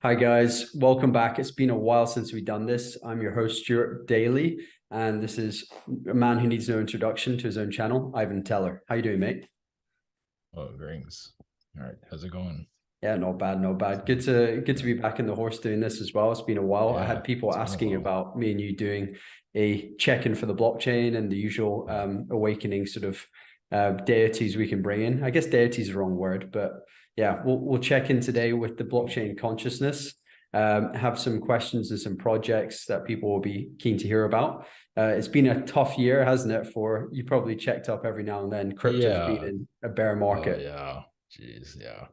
Hi guys, welcome back. It's been a while since we've done this. I'm your host, Stuart Daly, and this is a man who needs no introduction to his own channel, Ivan Teller. How you doing, mate? Oh, greetings. All right, how's it going? Yeah, not bad, not bad. Good to be back in the horse doing this as well. It's been a while. I Yeah, had people it's been a asking while. about me and you doing a check-in for the blockchain and the usual Yeah, awakening sort of deities we can bring in. I guess deity is the wrong word, but yeah, we'll check in today with the blockchain consciousness. Have some questions and some projects that people will be keen to hear about. It's been a tough year, hasn't it? For you probably checked up every now and then. Crypto's been yeah. in a bear Oh, market. yeah. Jeez, yeah.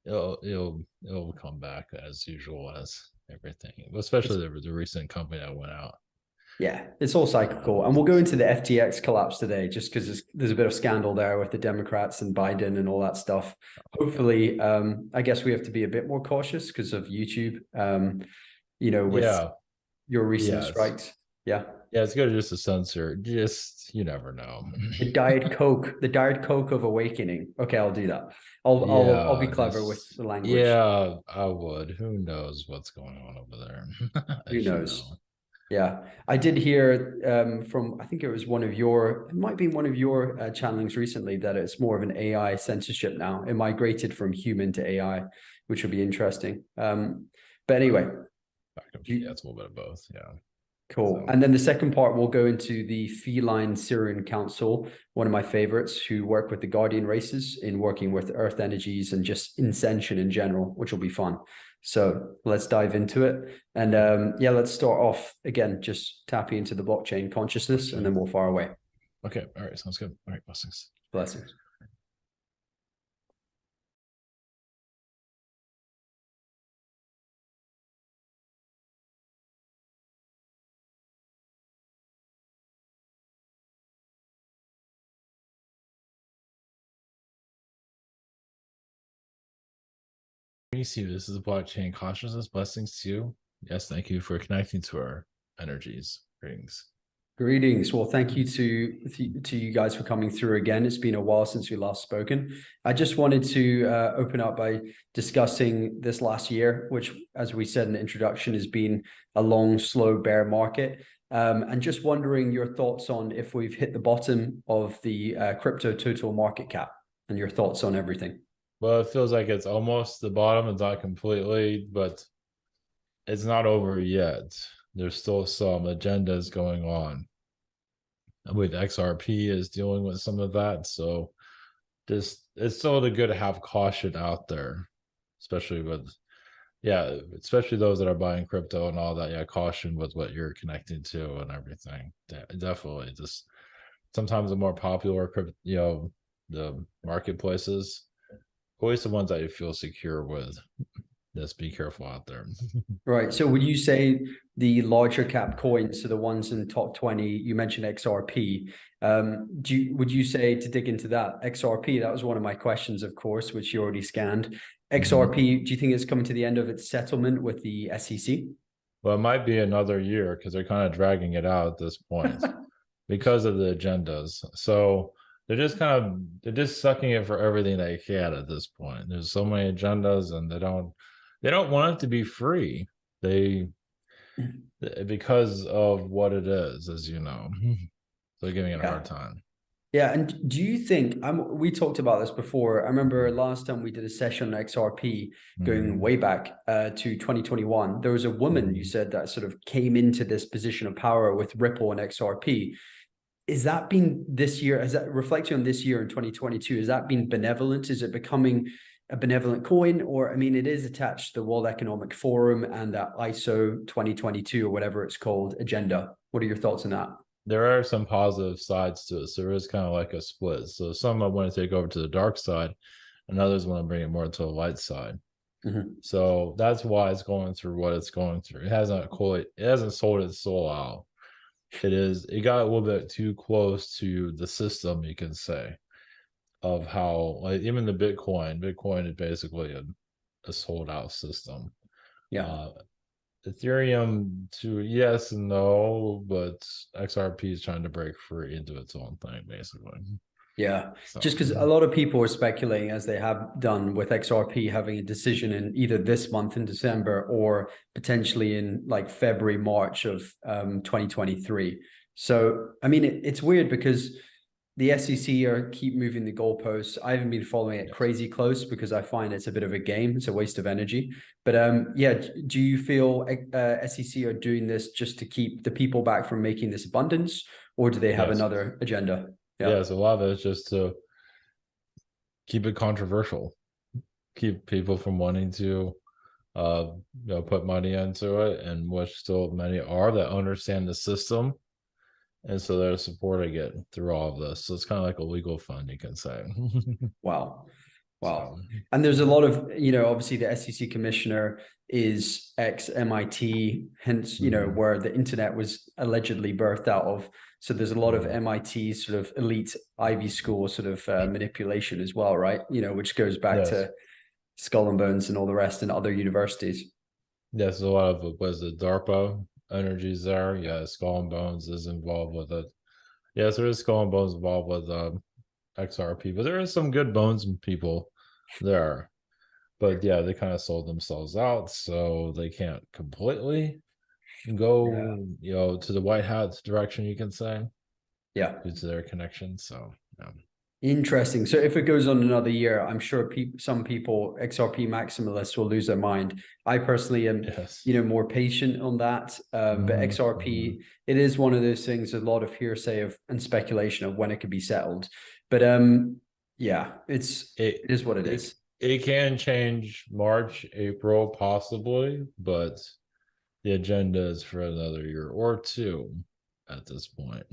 It'll come back as usual as everything, It's especially the recent company that went out. Yeah, it's all cyclical. And we'll go into the FTX collapse today just because there's a bit of scandal there with the Democrats and Biden and all that stuff. Yeah, Hopefully, I guess we have to be a bit more cautious because of YouTube, with yeah, your recent yes, strikes. Yeah. yeah. It's good just to censor. Just you never know. The Diet Coke of awakening. Okay, I'll do that. I'll be Yeah, clever with just the language. yeah. I would. Who knows what's going on over there? Who As you knows? know. Yeah, I did hear from I think it might be one of your channelings recently that it's more of an AI censorship now. It migrated from human to AI, which will be interesting. But anyway, Yeah, you, it's a little bit of both. Yeah. cool. So And then the second part, we'll go into the Feline Sirian Council, one of my favorites, who work with the Guardian races in working with Earth energies and just Incension in general, which will be fun. So let's dive into it. And yeah, let's start off again, just tapping into the blockchain consciousness, and blockchain. then we'll far away. Okay. All right. Sounds good. All right. Blessings. Blessings. You see, this is a blockchain consciousness. Blessings to you. Yes. Thank you for connecting to our energies. Greetings. Greetings. Well, thank you to you guys for coming through again. It's been a while since we last spoken. I just wanted to open up by discussing this last year, which, as we said in the introduction, has been a long, slow bear market. And just wondering your thoughts on if we've hit the bottom of the crypto total market cap and your thoughts on everything. Well, it feels like it's almost the bottom. It's not completely, but it's not over yet. There's still some agendas going on. With XRP is dealing with some of that. So just it's still good to have caution out there, especially with yeah, especially those that are buying crypto and all that. Yeah, caution with what you're connecting to and everything. Definitely, just sometimes the more popular, the marketplaces, always the ones that you feel secure with. Just be careful out there. Right. So would you say the larger cap coins, so the ones in top 20, you mentioned XRP. Would you say to dig into that XRP? That was one of my questions, of course, which you already scanned. Mhm. XRP, do you think it's coming to the end of its settlement with the SEC? Well, it might be another year because they're kind of dragging it out at this point because of the agendas. So they're just sucking it for everything they can at this point. There's so many agendas, and they don't want it to be free. They because of what it is, as you know. So they're giving it a Yeah. hard time. Yeah, and do you think we talked about this before? I remember last time we did a session on XRP going Mm-hmm. way back to 2021. There was a woman you Mm-hmm. said that sort of came into this position of power with Ripple and XRP. Is that been this year? Has that reflecting on this year in 2022? Has that been benevolent? Is it becoming a benevolent coin? Or I mean, it is attached to the World Economic Forum and that ISO 2022 or whatever it's called agenda. What are your thoughts on that? There are some positive sides to it. So there is kind of like a split. So some want to take over to the dark side, and others want to bring it more to the light side. Mhm. So that's why it's going through what it's going through. It hasn't sold its soul out. It got a little bit too close to the system, you can say, of how like even the Bitcoin is basically a sold out system. Yeah. Uh Ethereum to yes and no, but XRP is trying to break free into its own thing, basically. Yeah, So just because a lot of people are speculating, as they have done with XRP, having a decision in either this month in December or potentially in like February, March of 2023. So, I mean, it's weird because the SEC are keep moving the goalposts. I haven't been following it yes. crazy close because I find it's a bit of a game. It's a waste of energy. But yeah, do you feel SEC are doing this just to keep the people back from making this abundance, or do they have Yes. another agenda? Yeah. Yes, a lot of it is just to keep it controversial, keep people from wanting to put money into it, and which still many are that understand the system, and so they're supporting it through all of this. So it's kind of like a legal fund, you can say. Wow. So Wow. And there's a lot of, obviously the SEC commissioner is ex MIT, hence, mhm, where the internet was allegedly birthed out of. So there's a lot of mhm. MIT sort of elite Ivy School sort of manipulation as well, right? Which goes back Yes, to Skull and Bones and all the rest and other universities. yes, a lot of it was the DARPA energies there. Yeah, Skull and Bones is involved with it. Yes, there is Skull and Bones involved with XRP, but there is some good bones people there. But yeah, they kind of sold themselves out, so they can't completely Yeah. go, to the white hat direction, you can say, Yeah. due to their connection. So yeah. Interesting. So if it goes on another year, I'm sure some people, XRP maximalists, will lose their mind. I personally am, Yes. more patient on that. But Hmm, hmm. XRP, it is one of those things, a lot of hearsay and speculation of when it could be settled. But yeah, it It is what it it is. it can change March, April, possibly, but the agenda is for another year or two at this point.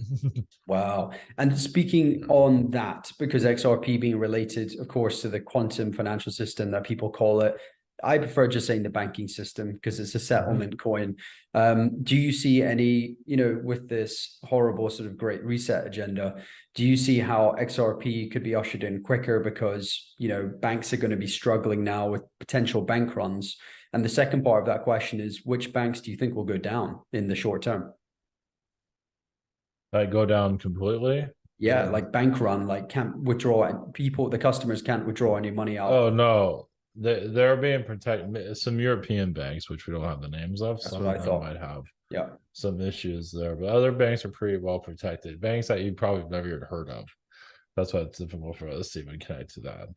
Wow. And speaking on that, because XRP being related, of course, to the quantum financial system that people call it, I prefer just saying the banking system because it's a Mhm. settlement coin. Do you see any, with this horrible sort of great reset agenda, do you see how XRP could be ushered in quicker because, banks are going to be struggling now with potential bank runs? And the second part of that question is, which banks do you think will go down in the short term? Like go down completely. Yeah, like bank run, like can't withdraw people, the customers can't withdraw any money out. Oh no, they're being protected. Some European banks, which we don't have the names of, That's some what of I them thought. might have Yeah. some issues there, but other banks are pretty well protected. Banks that you probably never even heard of. That's why it's difficult for us to even connect to that.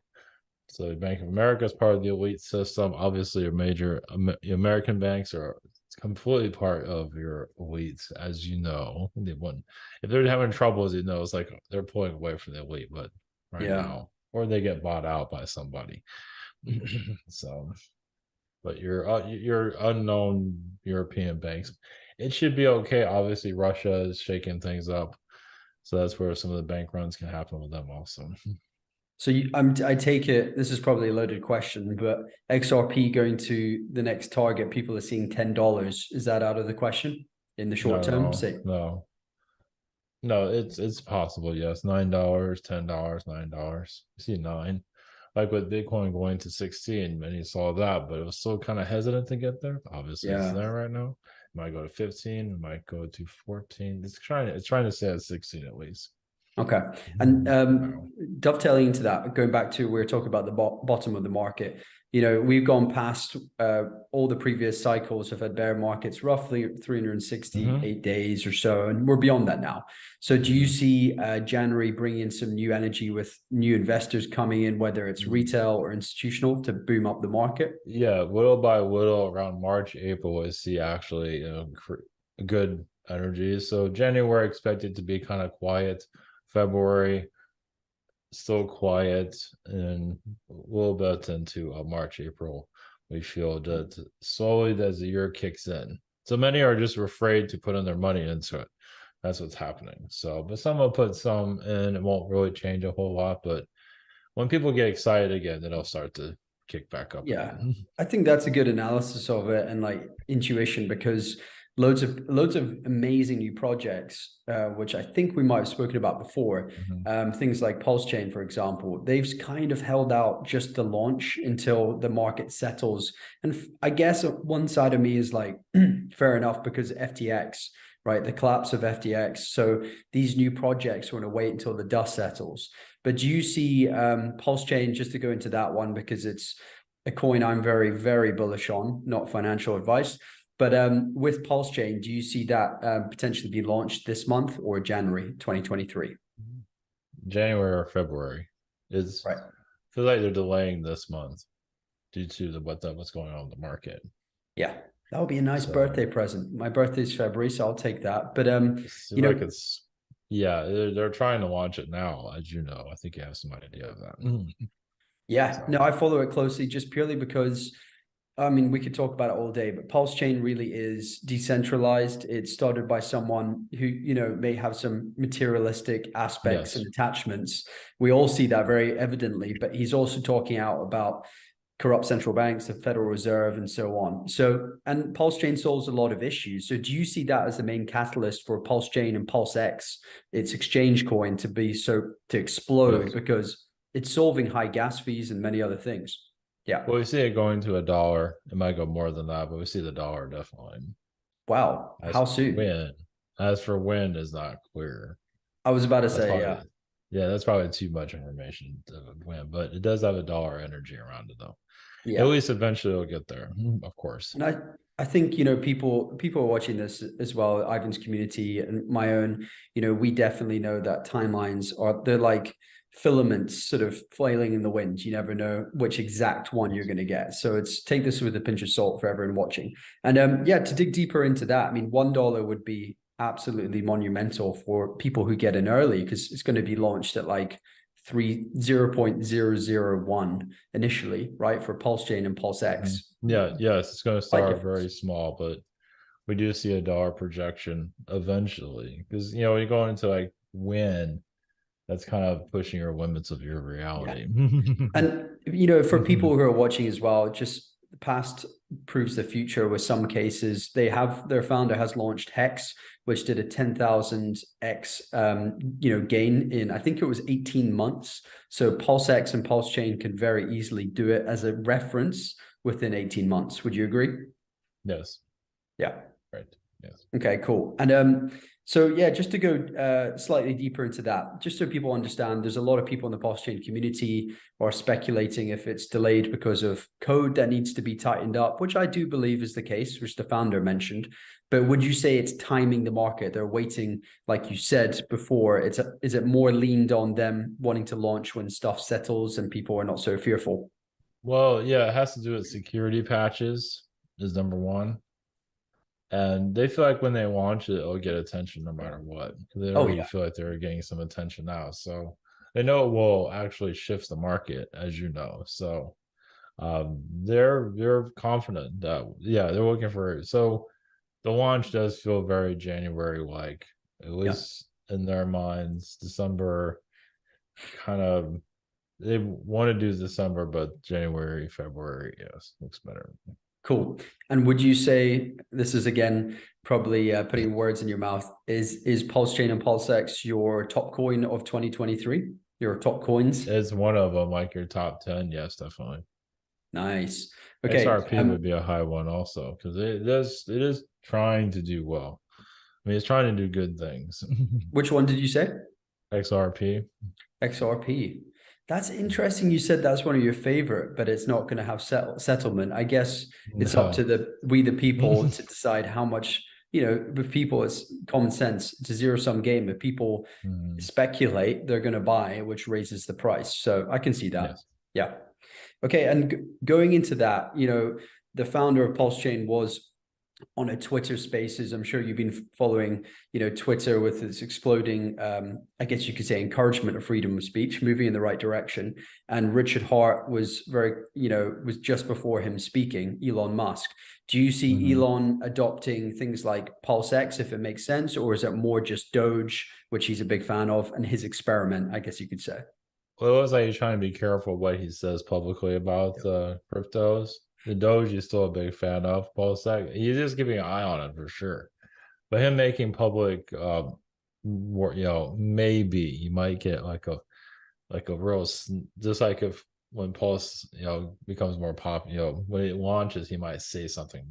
So Bank of America is part of the elite system. Obviously, your major American banks are completely part of your elite, as you know. If they're having troubles, it's like they're pulling away from the elite, but right Yeah. now, or they get bought out by somebody. So, but your unknown European banks, it should be okay. Obviously, Russia is shaking things up, so that's where some of the bank runs can happen with them also. So I take it this is probably a loaded question, but XRP going to the next target, people are seeing $10. Is that out of the question in the short term? No, Say, no, no. It's possible. Yes, $9, $10, $9. You see nine, like with Bitcoin going to 16, many saw that, but it was still kind of hesitant to get there. Obviously, it's yeah. there right now. It might go to 15. It might go to 14. It's trying to stay at 16 at least. Okay. And Wow. dovetailing into that, going back to we were talking about the bottom of the market, we've gone past all the previous cycles have had bear markets roughly Hmm, 368 days or so, and we're beyond that now. So do you hmm, see January bringing in some new energy with new investors coming in, whether it's hmm. retail or institutional, to boom up the market? Yeah, little by little, around March, April, we see actually good energy. So January expected to be kind of quiet. February still quiet, and a little bit into March, April, we feel that slowly as the year kicks in. So many are just afraid to put in their money into it. That's what's happening. So, but some will put some in. It won't really change a whole lot. But when people get excited again, then it'll start to kick back up Yeah, again. I think that's a good analysis of it and like intuition because loads of amazing new projects, which I think we might have spoken about before. Mhm. Things like Pulse Chain, for example, they've kind of held out just the launch until the market settles. And I guess one side of me is like, fair enough, because FTX right? The collapse of FTX. So these new projects want to wait until the dust settles. But do you see Pulse Chain, just to go into that one, because it's a coin I'm very, very bullish on, not financial advice. But with Pulse Chain, do you see that potentially be launched this month or January 2023? January or February. Is Right. feel like they're delaying this month due to what's going on in the market. Yeah, that would be a nice birthday present. My birthday's February, so I'll take that. But you know, like it's they're trying to launch it now, as you know. I think you have some idea of that. Yeah, no, I follow it closely just purely because, I mean, we could talk about it all day, but Pulse Chain really is decentralized. It's started by someone who, may have some materialistic aspects and attachments. We all see that very evidently, but he's also talking out about corrupt central banks, the Federal Reserve, and so on. So, and Pulse Chain solves a lot of issues. So, do you see that as the main catalyst for Pulse Chain and Pulse X, its exchange coin, to explode because it's solving high gas fees and many other things? Yeah. Well, we see it going to $1. It might go more than that, but we see the dollar definitely. Wow. How soon? As for when is not clear. I was about to say, yeah. Yeah, that's probably too much information to win, but it does have a dollar energy around it though. Yeah. At least eventually it'll get there, of course. And I think, people are watching this as well, Ivan's community and my own, we definitely know that timelines they're like filaments sort of flailing in the wind. You never know which exact one you're going to get. So take this with a pinch of salt for everyone watching. And to dig deeper into that, I mean, $1 would be absolutely monumental for people who get in early, because it's going to be launched at like 0.001 initially, right, for Pulse Chain and Pulse X. Yes, it's going to start very small, but we do see a dollar projection eventually, because when you go into like when, that's kind of pushing your limits of your reality. And for people who are watching as well, just the past proves the future. With some cases, their founder has launched Hex, which did a 10,000x gain in, I think it was 18 months. So Pulse X and Pulse Chain can very easily do it as a reference within 18 months. Would you agree? Yes. Yeah. Right. Yes. Okay, cool. And so yeah, just to go slightly deeper into that, just so people understand, there's a lot of people in the Pulse Chain community are speculating if it's delayed because of code that needs to be tightened up, which I do believe is the case, which the founder mentioned. But would you say it's timing the market? They're waiting, like you said before, is it more leaned on them wanting to launch when stuff settles and people are not so fearful? Well, yeah, it has to do with security patches is number one. And they feel like when they launch it, it'll get attention no matter what. They already feel like they're getting some attention now. So they know it will actually shift the market, as you know. So they're confident that they're looking for it. So the launch does feel very January like, at least in their minds. December kind of, they want to do December, but January, February, yes, looks better. Cool. And would you say, this is again probably putting words in your mouth, is Pulse Chain and Pulse X your top coin of 2023? Your top coins? It's one of them, like your top 10. Yes, definitely. Nice. Okay. XRP would be a high one also, because it is trying to do well. I mean, it's trying to do good things. Which one did you say? XRP. XRP. That's interesting. You said that's one of your favorite, but it's not going to have settlement. I guess it's up to the people to decide how much, with people, it's common sense. It's a zero-sum game. If people speculate, they're going to buy, which raises the price. So I can see that. Yes. Yeah. Okay. And going into that, the founder of Pulse Chain was on a Twitter Spaces. I'm sure you've been following, Twitter with its exploding, I guess you could say, encouragement of freedom of speech, moving in the right direction. And Richard Hart was was just before him speaking, Elon Musk. Do you see Elon adopting things like Pulse X if it makes sense, or is it more just Doge, which he's a big fan of, and his experiment, I guess you could say? Well, it was like he's trying to be careful what he says publicly about cryptos. The Doge is still a big fan of. Pulse X, he's just keeping an eye on it for sure. But him making public, maybe you might get like a real, just like if when Pulse, becomes more popular, when it launches, he might say something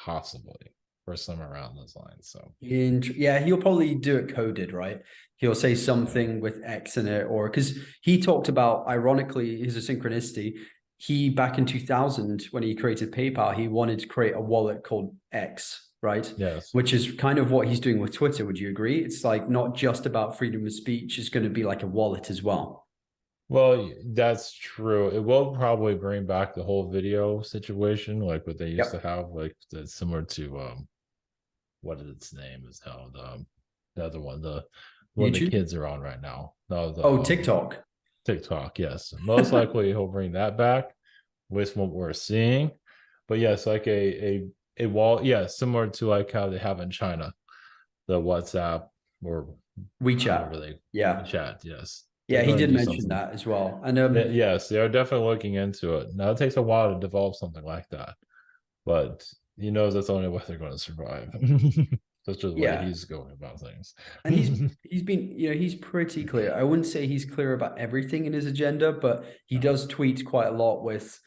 possibly or some around those lines. So Yeah, he'll probably do it coded, right? He'll say something with X in it, or because he talked about, ironically, here's a synchronicity. He, back in 2000, when he created PayPal, he wanted to create a wallet called X, right? yes. Which is kind of what he's doing with Twitter. Would you agree? It's like not just about freedom of speech, it's going to be like a wallet as well. Well, that's true. It will probably bring back the whole video situation, like what they used to Yep. have, like that's similar to what is its name is now the other one, the one the YouTube? kids are on right now. No, the Oh, TikTok. TikTok, yes. Most likely he'll bring that back with what we're seeing. But yes, like a wall, yeah, similar to like how they have in China, the WhatsApp or WeChat. however they Yeah. chat, yes. They're Yeah, he going to did do mention something. that as well. And Yes, they are definitely looking into it. Now it takes a while to develop something like that, but he knows that's the only way they're going to survive. That's just the way yeah, he's going about things. and he's been, he's pretty clear. I wouldn't say he's clear about everything in his agenda, but he does tweet quite a lot with,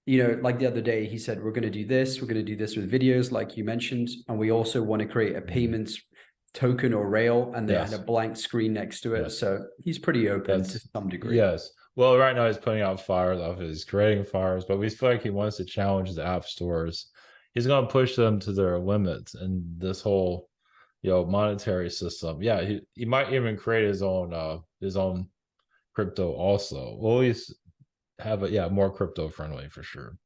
like the other day he said, we're going to do this, we're going to do this with videos like you mentioned, and we also want to create a Mhm. payments token or rail, and they had a Yes, blank screen next to it. yes, So he's pretty open to that's some degree. yes. Well, right now he's putting out fires off, he's creating fires, but we feel like he wants to challenge the app stores. He's going to push them to their limits, and this whole monetary system. Yeah, he might even create his own crypto also. We'll always have it, yeah, more crypto friendly for sure.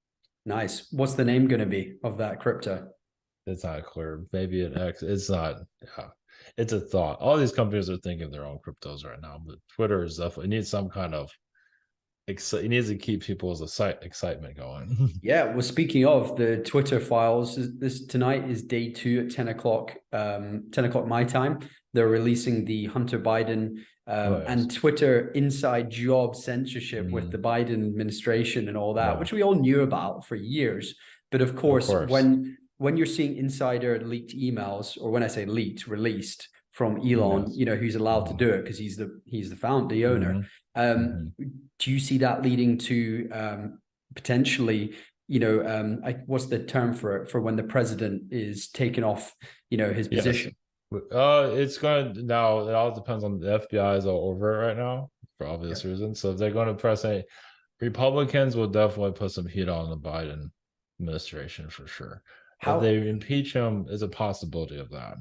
Nice. What's the name going to be of that crypto? It's not clear. Maybe an X. It's not. Yeah, it's a thought. All these companies are thinking of their own cryptos right now, but Twitter is definitely needs some kind of it needs to keep people's excitement going. Yeah, well, speaking of the Twitter files, this tonight is day 2 at 10 o'clock, 10 o'clock my time. They're releasing the Hunter Biden Oh yes. and Twitter inside job censorship with the Mm, Biden administration and all that, yeah, which we all knew about for years. But of of course, course. when you're seeing insider leaked emails, or when I say leaked, released from Elon, Yes. who's allowed to Hmm. do it because he's the founder, the owner. Hmm. Hmm. Do you see that leading to potentially, what's the term for it, for when the president is taken off, his Yes. position? It's going to now. It all depends on the FBI is all over it right now for Yeah. obvious reasons. So if they're going to press a Republicans will definitely put some heat on the Biden administration for sure. If How? they impeach him, is a possibility of that.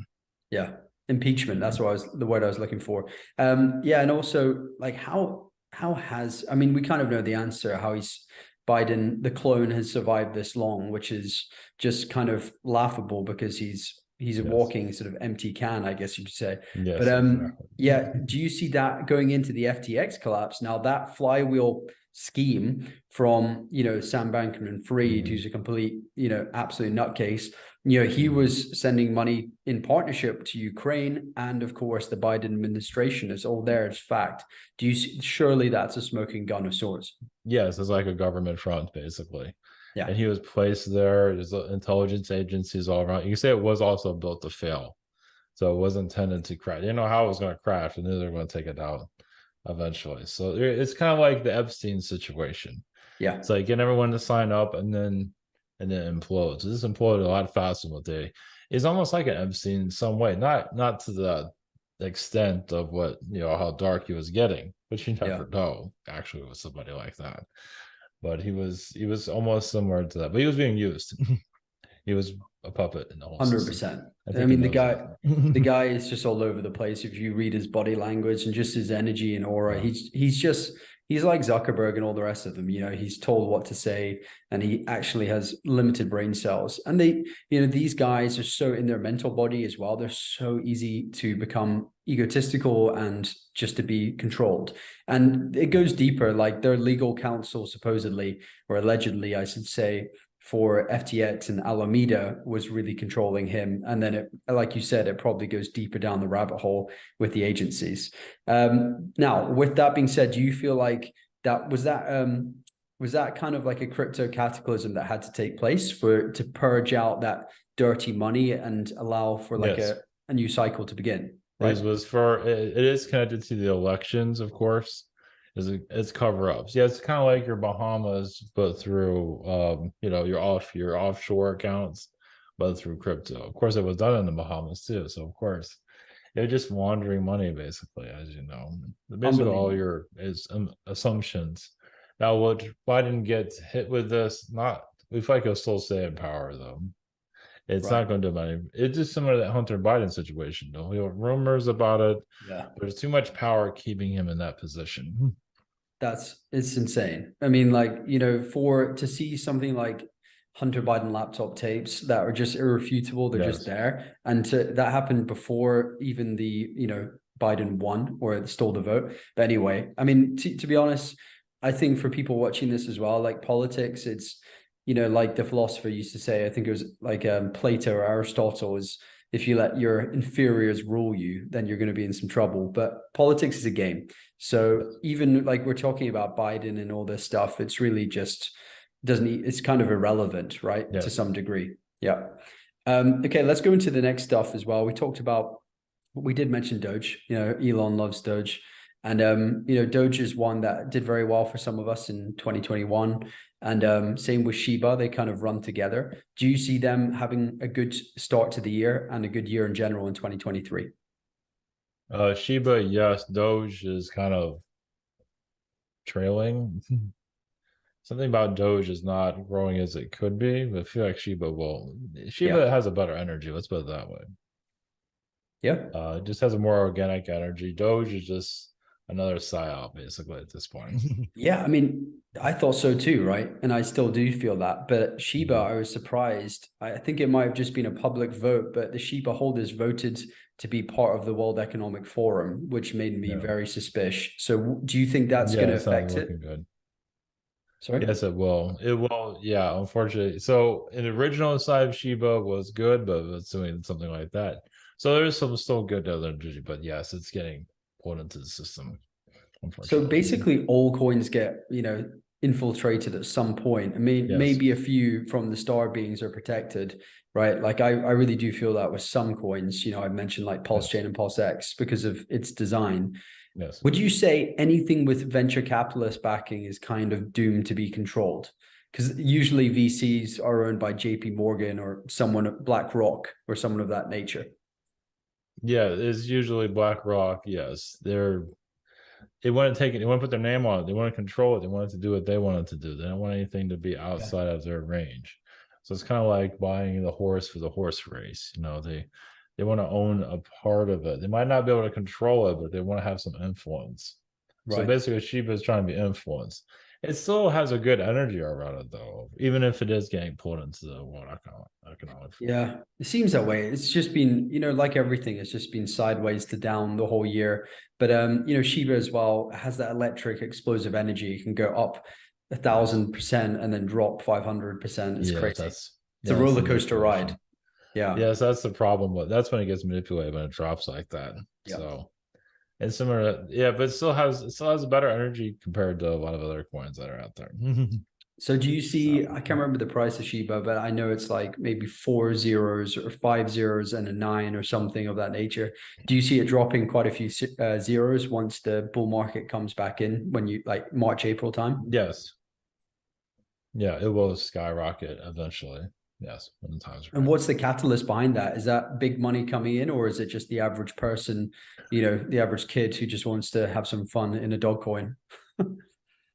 Yeah, impeachment. That's Mhm. what the word I was looking for. Yeah, and also like how has, I mean, we kind of know the answer, how he's Biden, the clone, has survived this long, which is just kind of laughable because he's a Yes. walking sort of empty can, I guess you could say. But Yes, exactly. yeah, do you see that going into the FTX collapse? Now that flywheel scheme from, Sam Bankman-Fried, Hmm. who's a complete, absolute nutcase. He Hmm. was sending money in partnership to Ukraine, and of course the Biden administration. Is all there as fact. Do you see, surely that's a smoking gun of sorts? Yes, it's like a government front basically, Yeah, and he was placed there. There's intelligence agencies all around. You can say it was also built to fail, so it was intended to crash. You know how it was going to crash, and then they're going to take it out eventually. So it's kind of like the Epstein situation. yeah, It's like getting everyone to sign up and then implodes. This imploded a lot faster than what they. It's almost like an Epstein in some way, not to the extent of what how dark he was getting, but you yeah. never know actually with somebody like that. But he was almost similar to that, but he was being used. He was a puppet in the whole system. 100%. I I think he mean, knows the that. guy is just all over the place. If you read his body language and just his energy and aura, Yeah. he's like Zuckerberg and all the rest of them. He's told what to say, and he actually has limited brain cells. And these guys are so in their mental body as well. They're so easy to become egotistical and just to be controlled. And it goes deeper. Like their legal counsel, supposedly or allegedly, I should say, for FTX and Alameda was really controlling him. And then like you said, it probably goes deeper down the rabbit hole with the agencies. Now, with that being said, do you feel like was that kind of like a crypto cataclysm that had to take place to purge out that dirty money and allow for like Yes. a new cycle to begin, right? Was for it is connected to the elections, of course. It's cover-ups. Yeah, it's kind of like your Bahamas, but through your offshore accounts but through crypto. Of course, it was done in the Bahamas too. So of course, they're just laundering money, basically, as you know. Basically, all Unbelievable. your is assumptions. Now, what Biden get hit with this? Not we feel like he'll still stay in power, though. It's Right. not going to do money. It's just similar to that Hunter Biden situation, though. We have rumors about it. Yeah. There's too much power keeping him in that position. It's insane. I mean, like, for to see something like Hunter Biden laptop tapes that are just irrefutable, they're just Yes. there. And that happened before even Biden won or stole the vote. But anyway, I mean, to be honest, I think for people watching this as well, like politics, it's, like the philosopher used to say, I think it was like Plato or Aristotle, is if you let your inferiors rule you, then you're going to be in some trouble. But politics is a game. So Yes. even like we're talking about Biden and all this stuff, it's really just it's kind of irrelevant, right? To Yes. some degree. Yeah. Okay, let's go into the next stuff as well. We did mention Doge. Elon loves Doge. And Doge is one that did very well for some of us in 2021. And same with Shiba, they kind of run together. Do you see them having a good start to the year and a good year in general in 2023? Shiba, yes. Doge is kind of trailing. Something about Doge is not growing as it could be, but I feel like Shiba will. Yeah. Shiba has a better energy. Let's put it that way. Yeah. It just has a more organic energy. Doge is just another psyop, basically, at this point. Yeah, I mean, I thought so too, right? And I still do feel that. But Shiba, Mhm. I was surprised. I think it might have just been a public vote, but the Shiba holders voted to be part of the World Economic Forum, which made me Yeah. very suspicious. So do you think that's going Yeah, to it's not affect it? looking good. Sorry? Yes, it will. It will. Yeah, unfortunately. So, an original side of Shiba was good, but it's doing something like that. So there's some still good other energy, but yes, it's getting pulled into the system, So unfortunately. basically, all coins get, infiltrated at some point. I mean, Yes. maybe a few from the star beings are protected, right? Like I really do feel that with some coins, I mentioned like Pulse Yes. Chain and Pulse X because of its design. Yes. Would you say anything with venture capitalist backing is kind of doomed to be controlled? Because usually VCs are owned by JP Morgan or someone at BlackRock or someone of that nature. Yeah, it's usually BlackRock. Yes, they want to take it. They want to put their name on it. They want to control it. They want it to do what they want it to do. They don't want anything to be Yeah. outside of their range. So it's kind of like buying the horse for the horse race. They want to own a part of it. They might not be able to control it, but they want to have some influence. So Right. basically, Shiba is trying to be influenced. It still has a good energy around it, though, even if it is getting pulled into the World Economic Forum. Yeah, it seems that way. It's just been, like everything, it's just been sideways to down the whole year. But Shiba as well has that electric explosive energy. It can go up a Yes. 1,000% and then drop 500%. It's Yes, crazy. that's It's a yeah, that's the roller coaster ride. manipulation. Yeah. Yes, that's the problem. But that's when it gets manipulated when it drops like that. Yeah. So it's similar, yeah, but it still has a better energy compared to a lot of other coins that are out there. So do you So see, I can't remember the price of Shiba, but I know it's like maybe 4 zeros or 5 zeros and a nine or something of that nature. Do you see it dropping quite a few zeros once the bull market comes back in when you like March, April time? yes, yeah, it will skyrocket eventually. Yes, when the time's And right. what's the catalyst behind that? Is that big money coming in, or is it just the average person, the average kid who just wants to have some fun in a dog coin?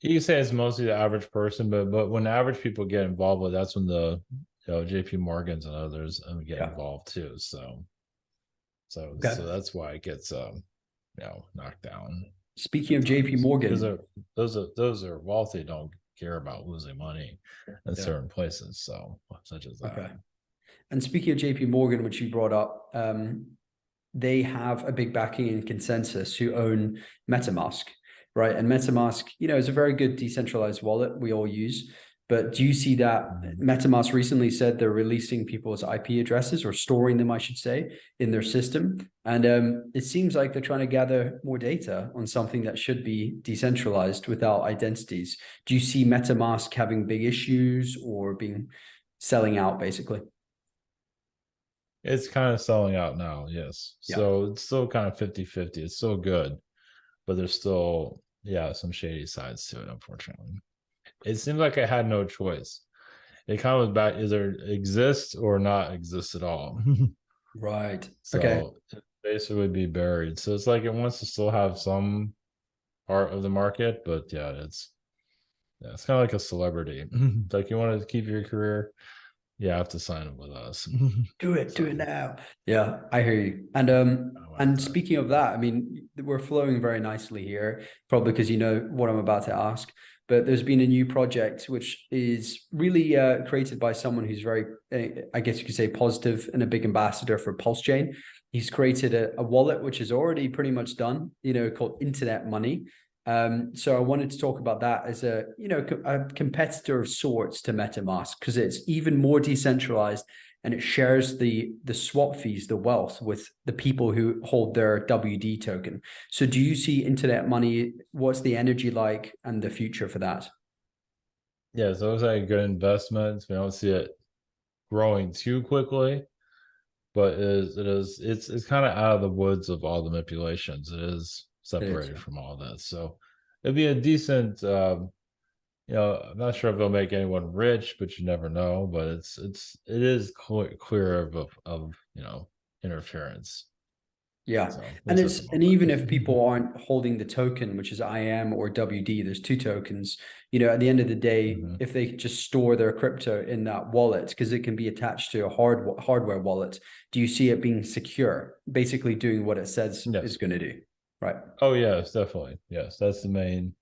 You can say it's mostly the average person, but when average people get involved with, that's when the JP Morgans and others get Yeah. involved too. So Okay. that's why it gets knocked down Speaking at of JP times because Morgan, those are wealthy, don't care about losing money in yeah. certain places, so such as that. Okay. And speaking of JP Morgan, which you brought up, they have a big backing in Consensus who own MetaMask, right? And MetaMask, is a very good decentralized wallet we all use. But do you see that Mhm. MetaMask recently said they're releasing people's IP addresses or storing them, I should say, in their system? And it seems like they're trying to gather more data on something that should be decentralized without identities. Do you see MetaMask having big issues or being selling out, basically? It's kind of selling out now, yes, Yeah. so it's still kind of 50-50. It's still good, but there's still some shady sides to it, unfortunately. It seems like I had no choice. it kind of back either exists or not exists at all. Right. Okay. So it basically would be buried. So it's like it wants to still have some part of the market, but yeah, it's kind of like a celebrity. Like you want to keep your career, you have to sign up with us. Do So it now. Yeah, I hear you. And I like and that. speaking of that, I mean, we're flowing very nicely here, probably because you know what I'm about to ask. But there's been a new project which is really created by someone who's very, I guess you could say, positive and a big ambassador for Pulse Chain. He's created a wallet which is already pretty much done, you know, called Internet Money. So I wanted to talk about that as a, you know, a competitor of sorts to MetaMask because it's even more decentralized and it shares the swap fees, the wealth with the people who hold their WD token. So do you see Internet Money? What's the energy like and the future for that? Yeah, so it's like a good investment. We don't see it growing too quickly, but it's kind of out of the woods of all the manipulations. It is It is. separated from all that. So it'd be a decent I'm not sure if it'll make anyone rich, but you never know. But it is clear of interference. Yeah. So at And least at the it's and even if moment. people aren't holding the token, which is IM or WD, there's two tokens, you know, at the end of the day, Mhm. if they just store their crypto in that wallet, because it can be attached to a hardware wallet, do you see it being secure, basically doing what it says is Yes. going to do? Right. Oh yes, definitely. Yes, that's the main.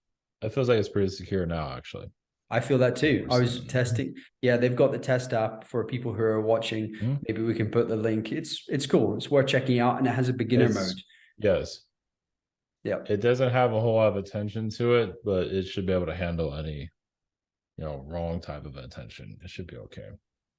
It feels like it's pretty secure now, actually. I feel that What too. we're I was seeing. testing. Yeah, they've got the test app for people who are watching. Mhm. Maybe we can put the link. It's cool. It's worth checking out, and it has a beginner mode. It's yes. Yeah. It doesn't have a whole lot of attention to it, but it should be able to handle any wrong type of attention. It should be okay.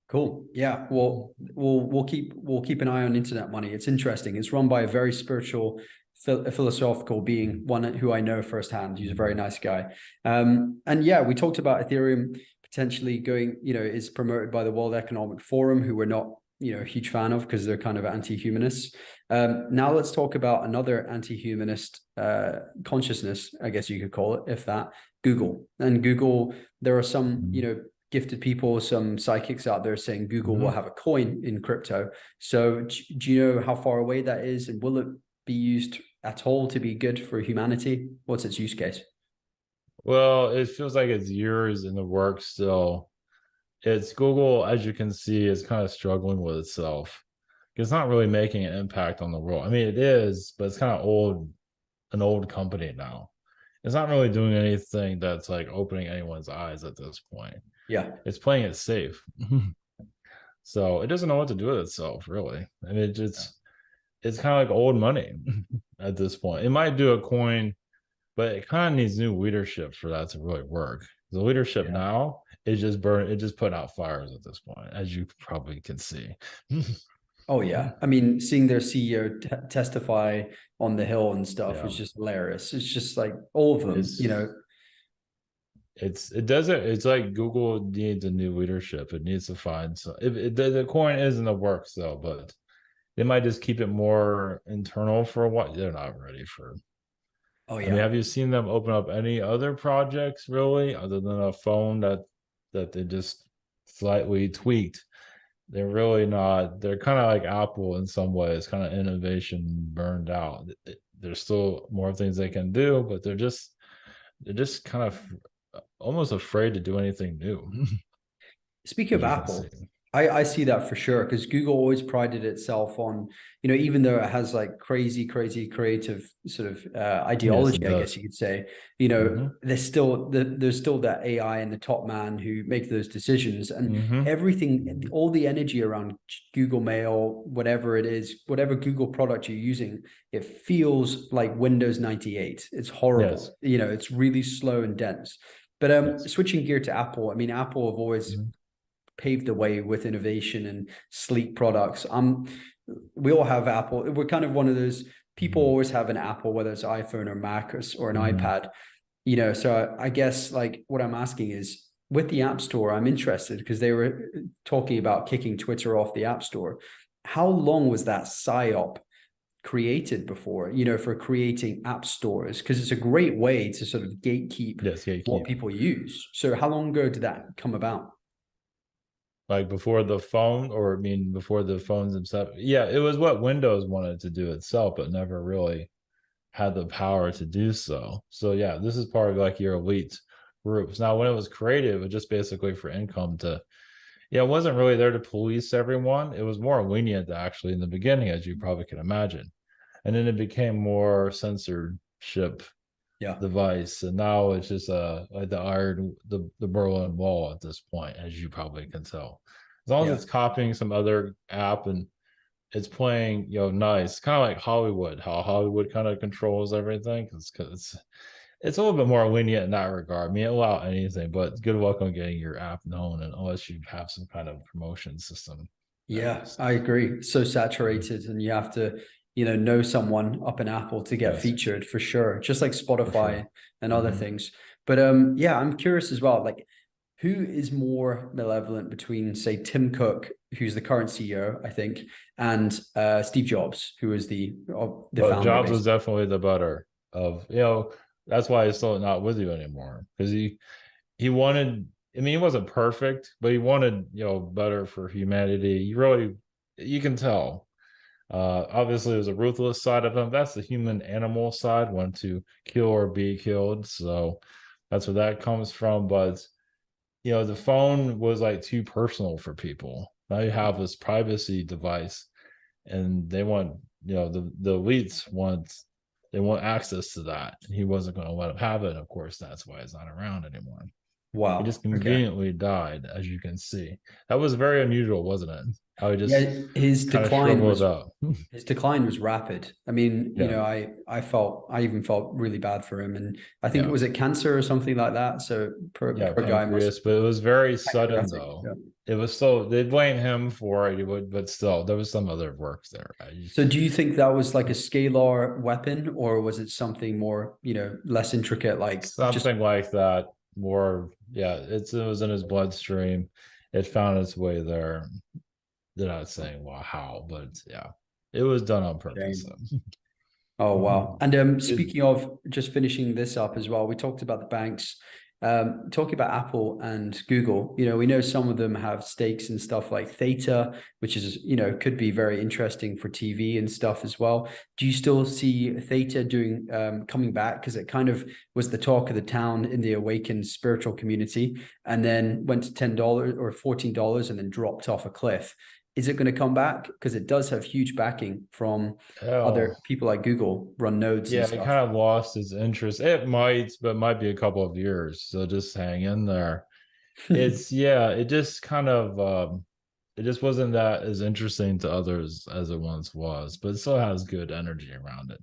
Cool. Yeah. Mhm. Well, we'll keep an eye on Internet Money. It's interesting. It's run by a very spiritual, philosophical being, one who I know firsthand. He's a very Mhm. nice guy. And yeah, we talked about Ethereum potentially going. You know, is promoted by the World Economic Forum, who we're not, you know, a huge fan of because they're kind of anti-humanists. Now let's talk about another anti-humanist consciousness, I guess you could call it, if that. Google and Google. There are some, you Mhm. know, gifted people, some psychics out there saying Google will Mhm. have a coin in crypto. So do you know how far away that is, and will it be used at all to be good for humanity? What's its use case? Well, it feels like it's years in the works still. It's Google, as you can see, is kind of struggling with itself. It's not really making an impact on the world. I mean, it is, but it's kind of an old company now. It's not really doing anything that's like opening anyone's eyes at this point. Yeah. It's playing it safe. So it doesn't know what to do with itself, really. I mean, it's kind of like old money at this point. It might do a coin, but it kind of needs new leadership for that to really work. The leadership Yeah. now it just putting out fires at this point, as you probably can see. Oh yeah. I mean, seeing their CEO testify on the Hill and stuff Yeah, was just hilarious. It's just like all of them, you it's know. it doesn't. It's like Google needs a new leadership. It needs to find so. The coin is in the works though, but they might just keep it more internal for a while. They're not ready for. Oh I mean, yeah. have you seen them open up any other projects really, other than a phone that they just slightly tweaked? They're really not. They're kind of like Apple in some ways, kind of innovation burned out. There's still more things they can do, but they're just kind of almost afraid to do anything new, Speaking as of you can see. Apple, I see that for sure because Google always prided itself on, you know, even though it has like crazy, crazy creative sort of Yes, it ideology, I guess does. you could say, you know, Hmm. there's still that AI and the top man who make those decisions and Hmm. everything, all the energy around Google Mail, whatever it is, whatever Google product you're using, it feels like Windows 98. It's Yes. horrible. You know, it's really slow and dense. But Yes. switching gear to Apple, I mean, Apple have always Mhm. paved the way with innovation and sleek products. We all have Apple. We're kind of one of those people Mhm. always have an Apple, whether it's iPhone or Mac or an Mhm. iPad. You know, so I guess like what I'm asking is with the App Store, I'm interested because they were talking about kicking Twitter off the App Store. How long was that psyop created before, you know, for creating app stores? Because it's a great way to sort of gatekeep Yes, what gatekeep. people use. So how long ago did that come about? Like before the phone, or I mean before the phones themselves. Yeah, it was what Windows wanted to do itself, but never really had the power to do so. So yeah, this is part of like your elite groups. Now, when it was created, it was just basically for income to, yeah, it wasn't really there to police everyone. It was more lenient actually in the beginning, as you probably can imagine. And then it became more censorship Yeah. device. And now it's just like the iron, the Berlin Wall at this point, as you probably can tell. As long as Yeah. it's copying some other app and it's playing, nice, kind of like Hollywood, how Hollywood kind of controls everything. Because it's a little bit more lenient in that regard. I mean, allow anything, but good luck on getting your app known, and unless you have some kind of promotion system, at Yeah, least. I agree. So Mhm. saturated, and you have to, know someone up in Apple to get Yes, featured for sure, just like for sure. Spotify and other Hmm. things. But yeah, I'm curious as well. Like, who is more malevolent between, say, Tim Cook, who's the current CEO, I think, and Steve Jobs, who is the But founder, Jobs was basically. definitely the better of, that's why he's still not with you anymore, because he wanted. I mean, he wasn't perfect, but he wanted, better for humanity. You can tell. Obviously, there's a ruthless side of him. That's the human animal side, want to kill or be killed. So that's where that comes from. But the phone was like too personal for people. Now you have this privacy device, and they want, the elites want access to that. And he wasn't going to let him have it. And of course, that's why he's not around anymore. He just Wow. Okay. conveniently died, as you can see. That was very unusual, wasn't it? How he just Yeah, his kind of decline shriveled was up. his decline was rapid. I mean, Yeah, I even felt really bad for him, and I think it yeah, was a cancer or something like that. So yeah, poor guy must pancreas, but it was very sudden pancreatic. though. Yeah. It was so they blame him for it, but still, there was some other works there. So do you think that was like a scalar weapon, or was it something more, less intricate, like just Something like that. More, yeah. It was in his bloodstream. It found its way there. They're not saying well how, but yeah, it was done on purpose. shame? Oh wow! And It- speaking of just finishing this up as well, we talked about the banks. Talking about Apple and Google, we know some of them have stakes and stuff like Theta, which is could be very interesting for TV and stuff as well. Do you still see Theta doing coming back, because it kind of was the talk of the town in the awakened spiritual community, and then went to $10 or $14 and then dropped off a cliff? Is it going to come back? Because it does have huge backing from other hell, people like Google run nodes and yeah, it stuff. kind of lost its interest. It might, but might be a couple of years. So just hang in there. It's yeah, it just kind of it just wasn't that as interesting to others as it once was, but it still has good energy around it.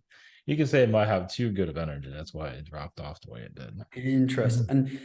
You can say it might have too good of energy. That's why it dropped off the way it did. Interest. Mhm. And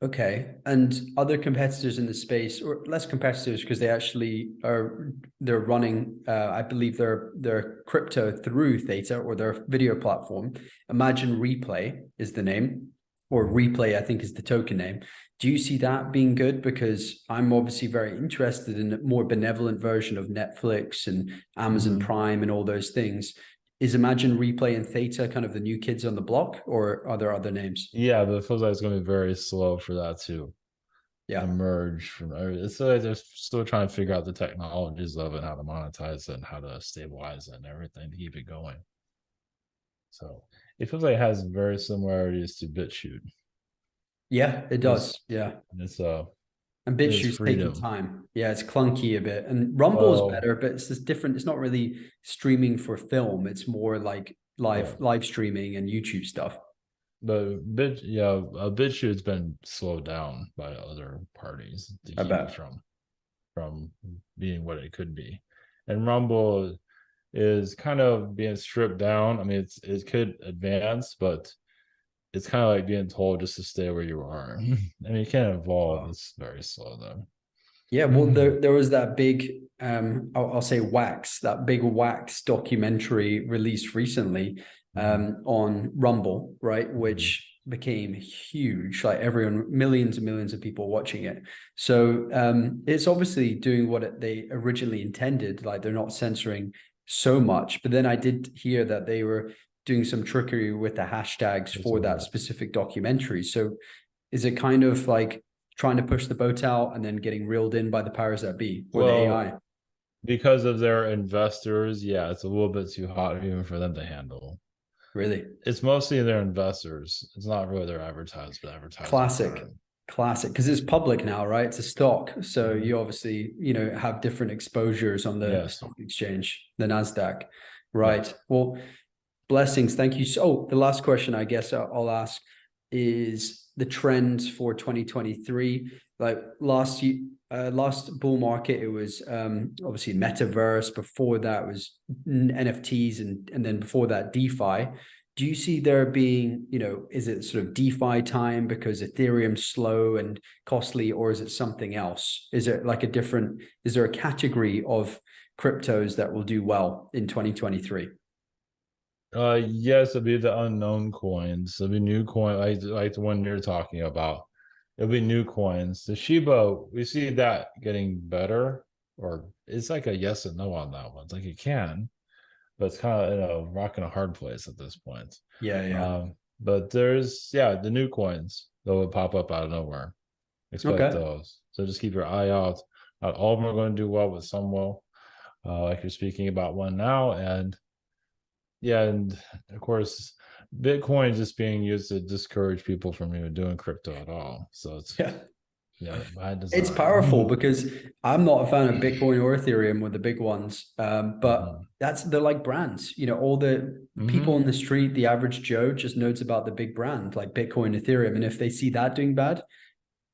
okay. And other competitors in the space, or less competitors, because they actually they're running, I believe their crypto through Theta or their video platform. Imagine Replay is the name, or Mhm. Replay, I think is the token name. Do you see that being good? Because I'm obviously very interested in a more benevolent version of Netflix and Amazon Mhm. Prime and all those things. Is Imagine Replay and Theta kind of the new kids on the block, or are there other names? Yeah, but it feels like it's going to be very slow for that to Yeah. emerge from. It's like they're still trying to figure out the technologies of it, how to monetize it, and how to stabilize it, and everything to keep it going. So it feels like it has very similarities to BitChute. Yeah, it It's does. Yeah. it's And it's BitChute's taking freedom. time. Yeah, it's clunky a bit. And Rumble's Well, better, but it's just different. It's not really streaming for film. It's more like live yeah, live streaming and YouTube stuff. but BitChute's been slowed down by other parties to I keep it bet. from being what it could be, and Rumble is kind of being stripped down. I mean, it could advance, but it's kind of like being told just to stay where you are. I mean, you can't evolve. Wow. It's very slow though. Yeah, well, there was that big, I'll say that big Wax documentary released recently Mhm, on Rumble, right? mhm. Which became huge, like everyone, millions and millions of people watching it. So it's obviously doing what they originally intended, like they're not censoring so much. But then I did hear that they were doing some trickery with the hashtags That's for what I that heard. specific documentary. So is it kind of like trying to push the boat out and then getting reeled in by the powers that be or the Well, AI? because of their investors, yeah, it's a little bit too hot even for them to handle. Really? It's mostly their investors. It's not really their advertisers Classic. are. Classic. Because it's public now, right? It's a stock. So Mhm. you obviously, have different exposures on the Yes. stock exchange, the NASDAQ. Yeah. Right. Well, blessings. Thank you. So, the last question I guess I'll ask is the trends for 2023. Like last year, last bull market, it was obviously metaverse. Before that was NFTs, and then before that DeFi. Do you see there being, is it sort of DeFi time because Ethereum's slow and costly, or is it something else? Is there a category of cryptos that will do well in 2023? Yes, it'll be the unknown coins. It'll be new coin, like the one you're talking about. It'll be new coins. The Shiba, we see that getting better, or it's like a yes and no on that one. It's like it can, but it's kind of rock in a hard place at this point. Yeah, yeah. But there's the new coins that will pop up out of nowhere. Expect Okay. those. So just keep your eye out. Not all of them are going to do well, but some will. Like you're speaking about one now, and yeah, and of course, Bitcoin is just being used to discourage people from even doing crypto at all. So it's Yeah. by It's design. powerful because I'm not a fan of Bitcoin or Ethereum with the big ones. But Mhm. they're like brands. All the people Mhm. on the street, the average Joe just knows about the big brand like Bitcoin, Ethereum. And if they see that doing bad,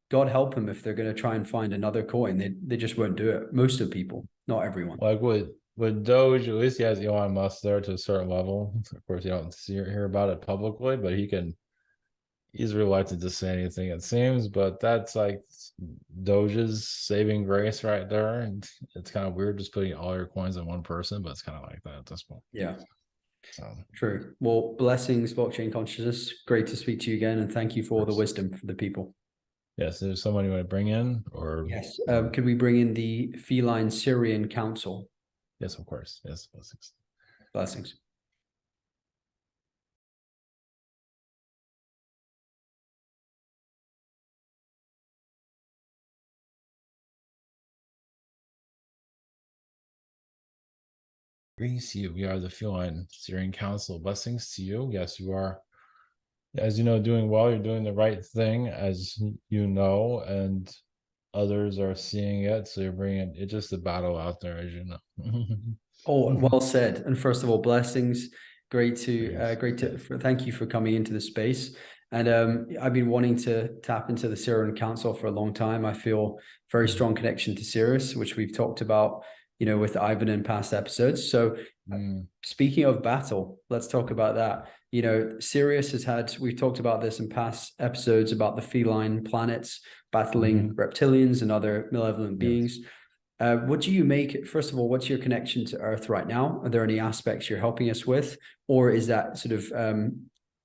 God help them if they're going to try and find another coin. They just won't do it. Most of people, not everyone. Like with Doge, at least he has Elon Musk there to a certain level. Of course, you don't hear about it publicly, but he's reluctant to say anything, it seems. But that's like Doge's saving grace right there, and it's kind of weird just putting all your coins in one person, but it's kind of like that at this point. Yeah, So true. Well, blessings, blockchain consciousness. Great to speak to you again. And thank you for all the course. wisdom for the people. Yes, there's someone you want to bring in, or Yes. Could we bring in the Feline Sirian Council? yes, of course, yes, blessings. Blessings. Greetings to you. We are the Feline Sirian Council. Blessings to you. Yes, you are, as you know, doing well. You're doing the right thing, as you know, and others are seeing it. So you're bringing it's just a battle out there, as you Oh, know. well said. And first of all, blessings. Yes, Thank you for coming into the space. And I've been wanting to tap into the Sirian Council for a long time. I feel very strong connection to Sirius, which we've talked about, with Ivan in past episodes. So Mm. speaking of battle, let's talk about that. Sirius we've talked about this in past episodes about the feline planets battling Mhm. reptilians and other malevolent Yes. beings. What do you make, first of all, what's your connection to Earth right now? Are there any aspects you're helping us with, or is that sort of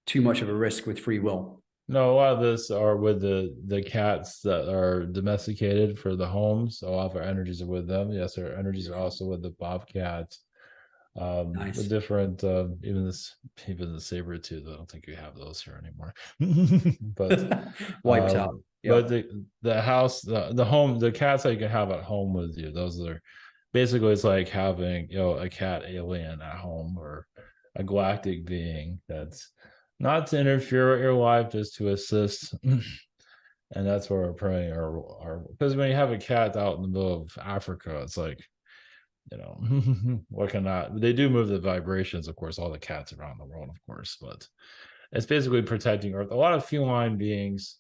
too much of a risk with free will? No, a lot of this are with the cats that are domesticated for the homes. So a lot of our energies are with them. Yes, our energies are Beautiful. also with the bobcat. The Nice. different even the saber tooth. I don't think we have those here anymore. but Wiped out. Yeah. but the house, the home, the cats that you can have at home with you, those are basically, it's like having a cat alien at home, or a galactic being that's not to interfere with your life, just to assist. And that's where we're praying our because when you have a cat out in the middle of Africa, it's like, what cannot they do move the vibrations, of course, all the cats around the world, of course, but it's basically protecting Earth. A lot of feline beings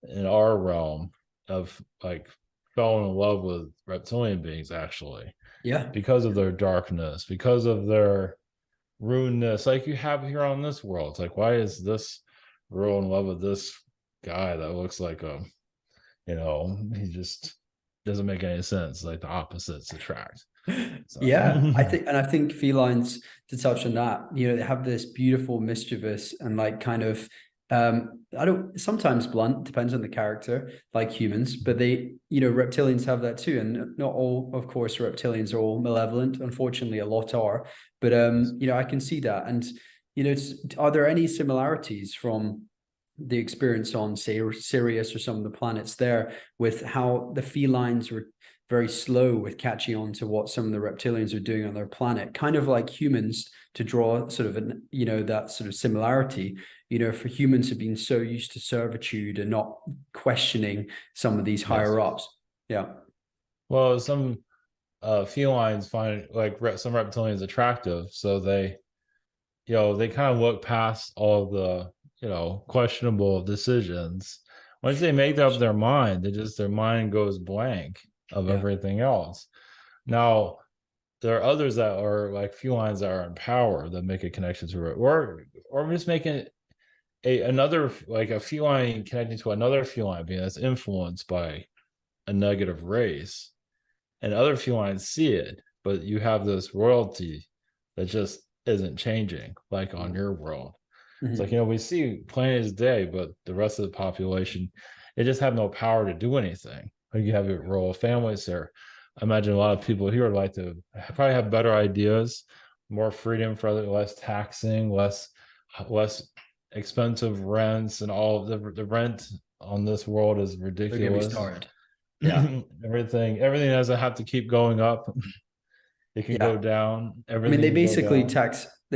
in our realm of like fell in love with reptilian beings, actually, Yeah. because of their darkness, because of their rudeness, like you have here on this world. It's like, why is this girl in love with this guy that looks like he just doesn't make any sense. Like the opposites attract. So Yeah, I think felines, to touch on that, they have this beautiful, mischievous, and like kind of I don't sometimes blunt, depends on the character, like humans, but reptilians have that too. And not all, of course, reptilians are all malevolent. Unfortunately, a lot are. But yes. I can see that. And are there any similarities from the experience on, say, Sirius or some of the planets there, with how the felines were very slow with catching on to what some of the reptilians are doing on their planet, kind of like humans, to draw sort of an, that sort of similarity. For humans have been so used to servitude and not questioning some of these Yes. higher ups. Yeah. Well, some felines find like some reptilians attractive, so they kind of look past all the questionable decisions. Once they make up their mind, their mind goes blank of everything else. Now, there are others that are like felines that are in power that make a connection to it, or just making another, like a feline connecting to another feline being that's influenced by a negative race, and other felines see it, but you have this royalty that just isn't changing, like on your world. It's like, we see plain as day, but the rest of the population, they just have no power to do anything. Like you have your royal families here. I imagine a lot of people here like to probably have better ideas, more freedom for less taxing, less expensive rents, and all the rent on this world is ridiculous. Don't get me started. Yeah. everything doesn't have to keep going up. It can go down. Everything they can go basically down.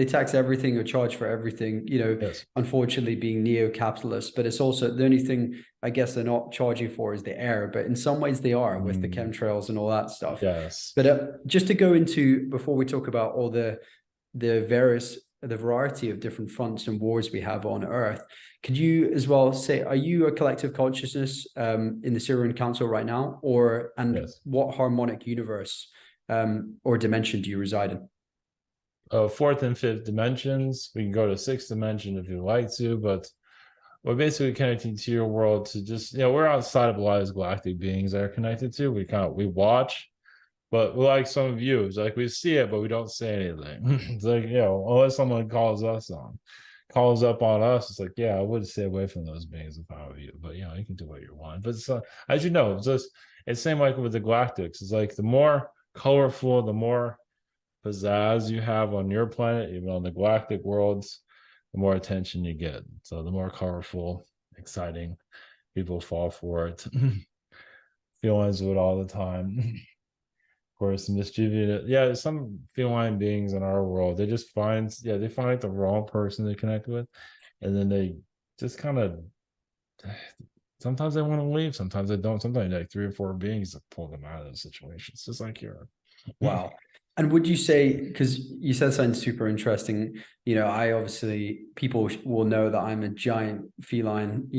tax everything or charge for everything, Yes. unfortunately being neo-capitalist, but it's also the only thing I guess they're not charging for is the air, but in some ways they are with the chemtrails and all that stuff. Yes. But just to go into, before we talk about all the variety of different fronts and wars we have on Earth, could you as well say, are you a collective consciousness in the Sirian Council right now, Yes. what harmonic universe or dimension do you reside in? Fourth and fifth dimensions. We can go to sixth dimension if you'd like to, but we're basically connecting to your world to just, we're outside of a lot of galactic beings that are connected to. We watch, but we like some views, like we see it, but we don't say anything. It's like, unless someone calls up on us, it's like, I would stay away from those beings if I were you, but you can do what you want. But as you know, it's same like with the galactics. It's like the more colorful, the more pizzazz you have on your planet, even on the galactic worlds, the more attention you get. So the more colorful, exciting, people fall for it. Felines do it all the time. Of course, mischievous. Some feline beings in our world, they just find like the wrong person to connect with, and then they just kind of. Sometimes they want to leave, sometimes they don't. Sometimes like 3 or 4 beings that pull them out of the situation. It's just like you're. Wow. And would you say, because you said something super interesting, I obviously, people will know that I'm a giant feline,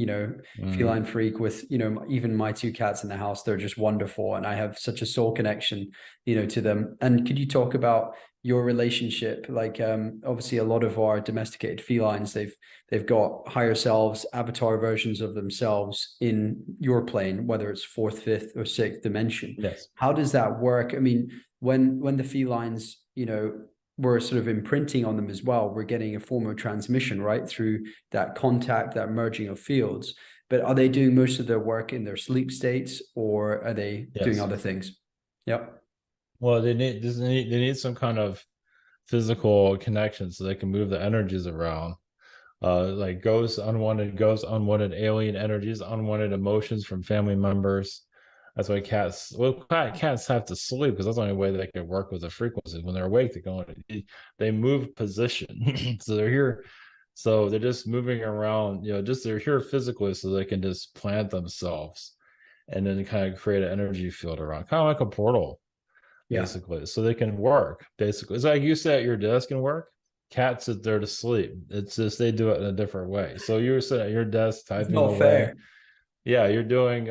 feline freak with, even my 2 cats in the house, they're just wonderful. And I have such a soul connection, to them. And could you talk about your relationship? Like, obviously a lot of our domesticated felines, they've got higher selves, avatar versions of themselves in your plane, whether it's 4th, 5th or 6th dimension. Yes. How does that work? I mean, when the felines, we're sort of imprinting on them as well, we're getting a form of transmission, right, through that contact, that merging of fields. But are they doing most of their work in their sleep states, or are they doing other things? Yep. Well, they need some kind of physical connection so they can move the energies around. Like ghosts, unwanted alien energies, unwanted emotions from family members. That's why cats have to sleep, because that's the only way they can work with the frequency. When they're awake, they move position. So they're here. So they're just moving around, they're here physically so they can just plant themselves and then kind of create an energy field around, kind of like a portal, basically. So they can work, basically. It's like you sit at your desk and work. Cats sit there to sleep. It's just they do it in a different way. So you're sitting at your desk typing away. Fair. Yeah, you're doing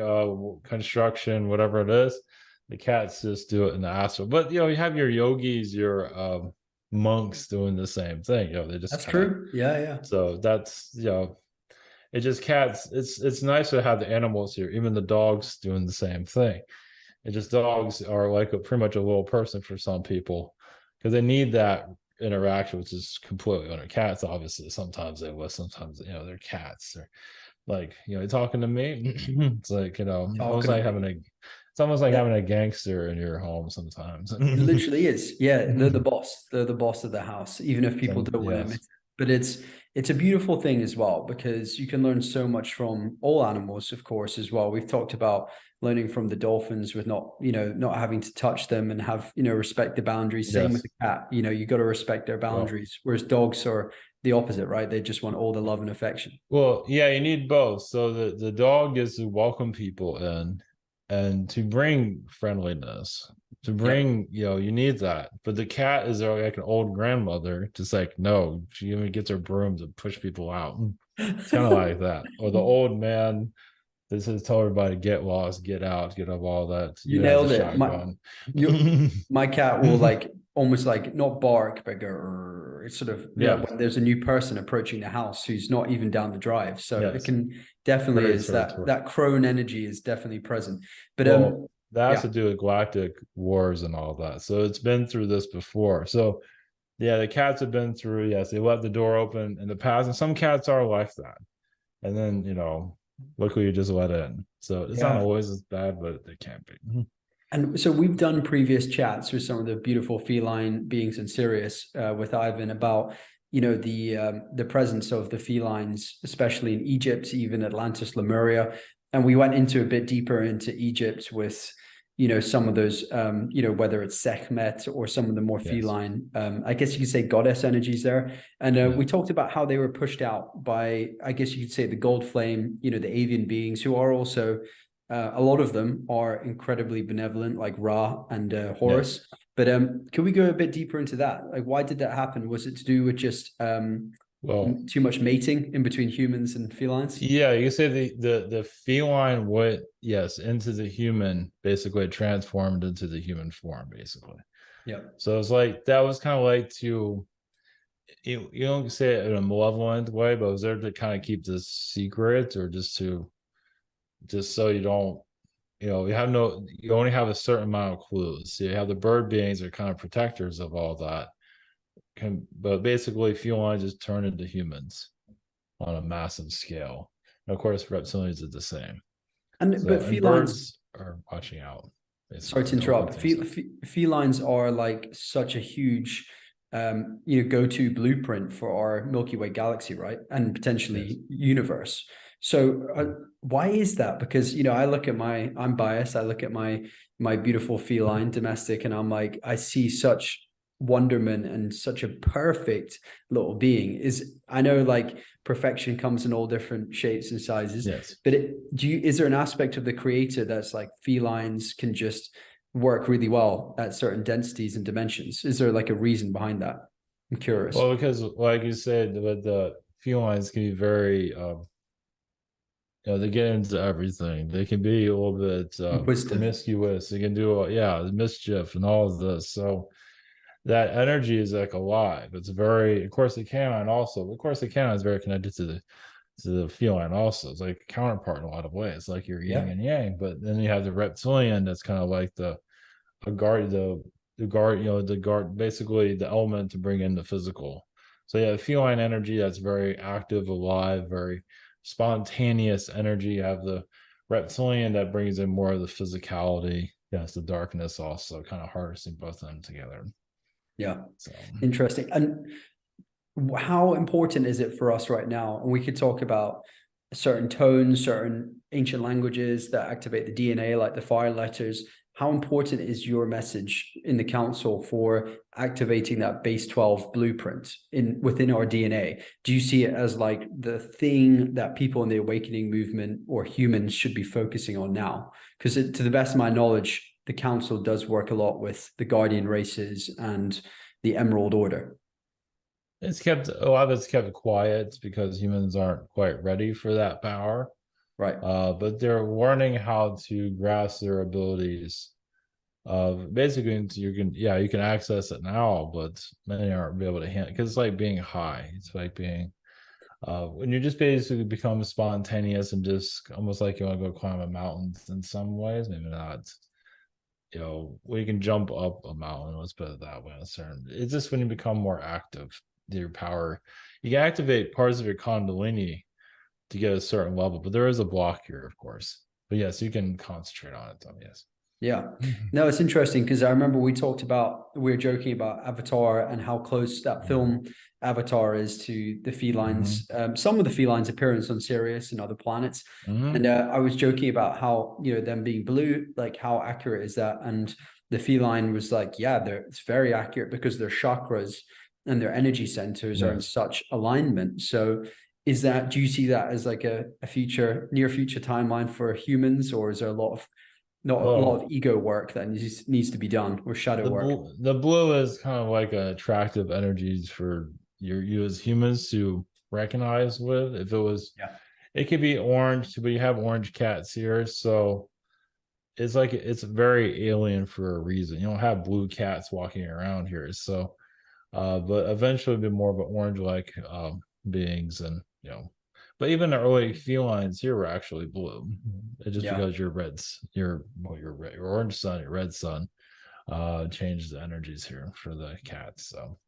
construction, whatever it is. The cats just do it in the astral. But you have your yogis, your monks doing the same thing. That's true. Yeah. So that's it just cats. It's nice to have the animals here, even the dogs doing the same thing. It just dogs are like pretty much a little person for some people, because they need that interaction, which is completely under cats. Obviously, sometimes they will, sometimes they're cats. They're like, you're talking to me. It's like, almost like having a gangster in your home sometimes. It literally is. Yeah, they're the boss. They're the boss of the house, even if people don't want to admit it. But it's a beautiful thing as well, because you can learn so much from all animals, of course, as well. We've talked about learning from the dolphins with not, not having to touch them and have, respect the boundaries. Same with Yes. the cat. You got to respect their Well, boundaries. Whereas dogs are the opposite, right? They just want all the love and affection. well, yeah, you need both. So the dog is to welcome people in and to bring friendliness, to Yep. bring, you need that. But the cat is like an old grandmother, just like, no, she even gets her broom to push people out. It's kind of like that. Or the old man, this is tell everybody get lost, get out, get up all that. You Has a nailed it. shotgun. My cat will like almost like not bark, but go sort of Yeah. when there's a new person approaching the house who's not even down the drive. So it Yes. can definitely Very is territorial. that crone energy is definitely present. But Well, that has yeah, to do with galactic wars and all that. So it's been through this before. So yeah, the cats have been through. Yes, they left the door open in the past, and some cats are like that. And then look who you just let in. So it's not yeah. always as bad, but it can be. And so we've done previous chats with some of the beautiful feline beings in Sirius with Ivan about the presence of the felines, especially in Egypt, even Atlantis, Lemuria, and we went into a bit deeper into Egypt with some of those whether it's Sekhmet or some of the more Yes. feline I guess you could say goddess energies there, and Yeah. we talked about how they were pushed out by, I guess you could say, the gold flame, the avian beings who are also a lot of them are incredibly benevolent, like Ra and Yes. Horus. But can we go a bit deeper into that? Like, why did that happen? Was it to do with just Well, too much mating in between humans and felines? yeah, you say the feline went, yes, into the human, basically transformed into the human form, basically. Yeah. So it's like that was kind of like to you don't say it in a malevolent way, but it was there to kind of keep this secret, or just so you don't, you only have a certain amount of clues. So you have the bird beings are kind of protectors of all that. But basically feline just turn into humans on a massive scale. And of course, reptilians are the same. And So, but and felines, birds are watching out, sorry basically, to to open interrupt. things up. Felines are like such a huge, go-to blueprint for our Milky Way galaxy, right? And Yes. potentially universe. So why is that? Because I look at I'm biased. I look at my beautiful feline domestic, and I'm like, I see such wonderment and such a perfect little being. I know like perfection comes in all different shapes and sizes, Yes. but is there an aspect of the creator that's like felines can just work really well at certain densities and dimensions? Is there like a reason behind that? I'm curious. Well, because like you said, the felines can be very they get into everything. They can be a little bit Inquisitive. promiscuous. They can do the mischief and all of this. So that energy is like alive. It's very, of course, the canine also. Of course, the canine is very connected to the feline also. It's like a counterpart in a lot of ways, like your yin Yeah. and yang. But then you have the reptilian that's kind of like a guard, the guard, the guard, basically the element to bring in the physical. So yeah, feline energy that's very active, alive, very spontaneous energy. You have the reptilian that brings in more of the physicality. Yes, the darkness also kind of harnessing both of them together. Yeah. So Interesting. And how important is it for us right now? And we could talk about certain tones, certain ancient languages that activate the DNA, like the fire letters. How important is your message in the council for activating that base 12 blueprint within our DNA? Do you see it as like the thing that people in the awakening movement or humans should be focusing on now? Because to the best of my knowledge, the council does work a lot with the guardian races and the Emerald Order. it's kept a lot of it's kept quiet because humans aren't quite ready for that power. Right. But they're learning how to grasp their abilities. Basically, you can access it now, but many aren't be able to handle, because it's like being high. It's like being when you just basically become spontaneous and just almost like you want to go climb a mountain in some ways, maybe not. We can jump up a mountain. Let's put it that way. It's just when you become more active, your power, you can activate parts of your Kundalini to get a certain level, but there is a block here, of course. But yes, you can concentrate on it, though. Yes. Yeah. No, it's interesting because I remember we were joking about Avatar and how close that film Avatar is to the Mm-hmm. felines, some of the felines' appearance on Sirius and other planets. Mm-hmm. And I was joking about how, them being blue, like how accurate is that? And the feline was like, yeah, it's very accurate because their chakras and their energy centers are in Yes. such alignment. So do you see that as like a near future timeline for humans, or is there a lot of not a lot Well, of ego work that needs to be done, or shadow work? the blue is kind of like attractive energies for you as humans to recognize with. If it was, Yeah. it could be orange, but you have orange cats here, so it's like it's very alien for a reason. You don't have blue cats walking around here, so but eventually it'll be more of an orange like beings, and but even the early felines here were actually blue. It's just Yeah. because your reds, your orange sun, your red sun changed the energies here for the cats. So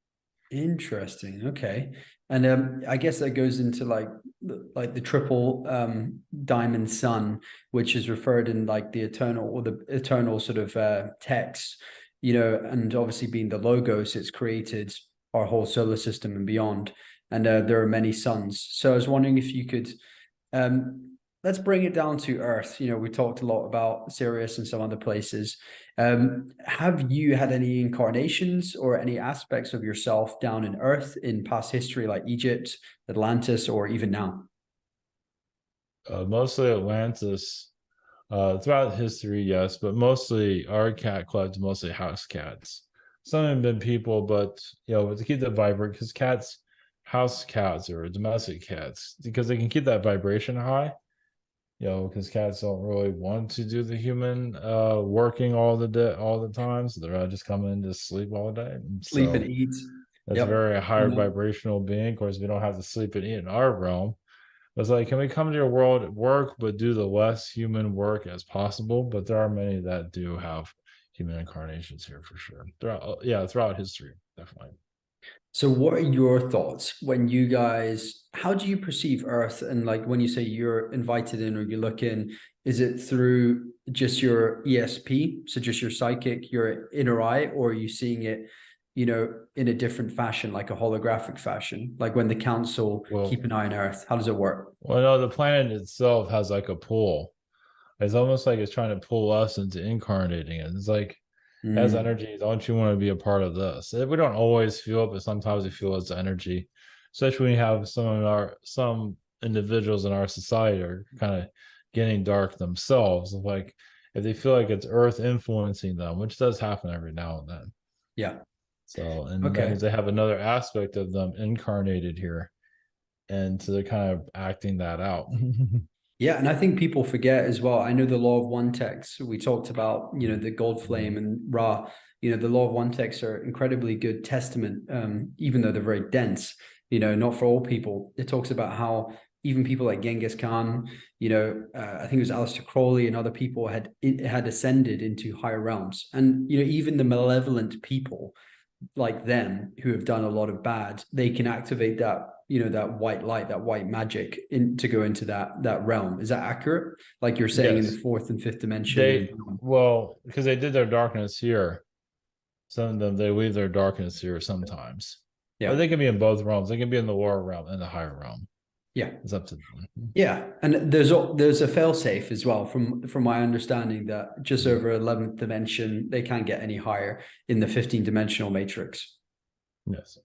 Interesting. Okay. And I guess that goes into like the triple diamond sun, which is referred in like the eternal sort of text, and obviously being the logos, it's created our whole solar system and beyond. And there are many suns. So I was wondering if you could let's bring it down to Earth. We talked a lot about Sirius and some other places. Have you had any incarnations or any aspects of yourself down in Earth in past history, like Egypt, Atlantis, or even now? mostly Atlantis. Throughout history, yes, but mostly our cat club's mostly house cats. Some have been people, but to keep the vibrant, because cats, house cats or domestic cats, because they can keep that vibration high. Because cats don't really want to do the human working all the time, so they're just coming to sleep all day. And Sleep and so eat. that's a Yep. very higher No. vibrational being. Of course, we don't have to sleep and eat in our realm. It's like, can we come to your world at work, but do the less human work as possible? But there are many that do have human incarnations here for sure. Throughout history, definitely. So, what are your thoughts how do you perceive Earth? And like when you say you're invited in or you look in, is it through just your ESP, so just your psychic, your inner eye, or are you seeing it, in a different fashion, like a holographic fashion? Like when the council keep Well, an eye on Earth, how does it work? no, the planet itself has like a pull. It's almost like it's trying to pull us into incarnating it. It's like, as Mm, energy, don't you want to be a part of this? We don't always feel it, but sometimes we feel it's energy. Especially when you have some individuals in our society are kind of getting dark themselves. Like if they feel like it's Earth influencing them, which does happen every now and then. yeah. So, and that Okay. means they have another aspect of them incarnated here, and so they're kind of acting that out. Yeah, and I think people forget as well. I know the law of one text. We talked about, the gold flame Mhm. and Ra. The law of one text are incredibly good testament, even though they're very dense. Not for all people. It talks about how even people like Genghis Khan, I think it was Aleister Crowley and other people had ascended into higher realms, and even the malevolent people like them who have done a lot of bad, they can activate that white light, that white magic to go into that realm. Is that accurate? Like you're saying in the Yes, fourth and fifth dimension and they well because they did their darkness here. Some of them they leave their darkness here sometimes, but yeah. they can be in both realms. They can be in the lower realm and the higher realm. Yeah. It's up to them. Yeah, and there's a failsafe as well, from my understanding, that just Mhm. over 11th dimension they can't get any higher in the 15 dimensional matrix. Yes.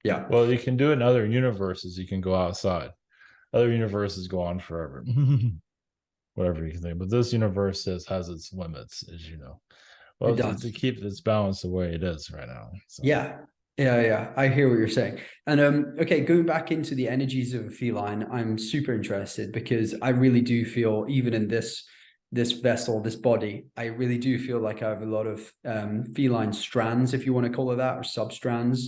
Yeah. Well, you can do it in other universes. You can go outside. Other universes go on forever. Whatever you can think. But this universe has its limits, as you know. It Well, to does. keep its balance the way it is right now. So Yeah. Yeah. I hear what you're saying. And okay, going back into the energies of a feline, I'm super interested because I really do feel, even in this vessel, this body, I really do feel like I have a lot of feline strands, if you want to call it that, or substrands,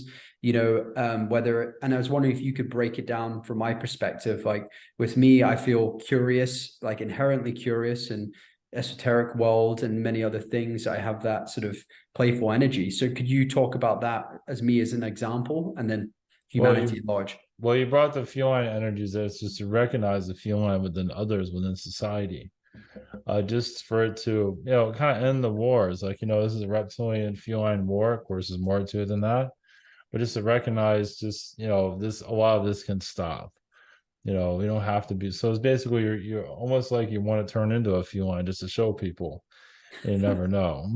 and I was wondering if you could break it down from my perspective. Like with me, I feel curious, like inherently curious, and esoteric world and many other things. I have that sort of playful energy. So could you talk about that as me as an example, and then well humanity you at large? you brought the feline energies there. It's just to recognize the feline within others within society. just for it to, kind of end the wars. Like, this is a reptilian feline war. Of course, there's more to it than that, but just to recognize, just this, a lot of this can stop. We don't have to be. So it's basically you're almost like you want to turn into a feline just to show people. You never know.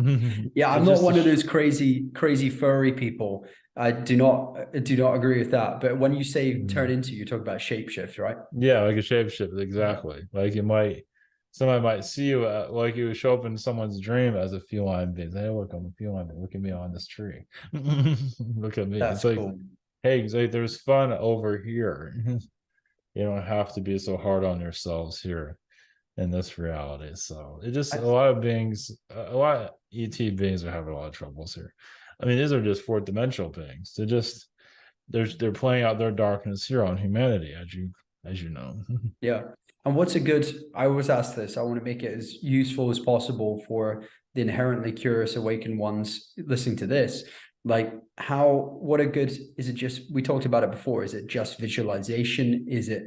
Yeah, I'm It's not just one of those crazy furry people. I do not agree with that. But when you say turn Mhm. into, you're talking about shapeshift, right? Yeah, like a shapeshift, Yeah. exactly. Like somebody might see you, like you show up in someone's dream as a feline being. Hey, look, I'm a feline being. Look at me on this tree. Look at me. It's That's like, cool. hey, it's like there's fun over here. You don't have to be so hard on yourselves here in this reality. So it just, I, a lot of beings, a lot of ET beings are having a lot of troubles here. I mean, these are just fourth dimensional beings. They're playing out their darkness here on humanity, as you know. yeah. And what's a good, I always ask this, I want to make it as useful as possible for the inherently curious awakened ones listening to this. Like what a good, is it just, we talked about it before, is it just visualization? Is it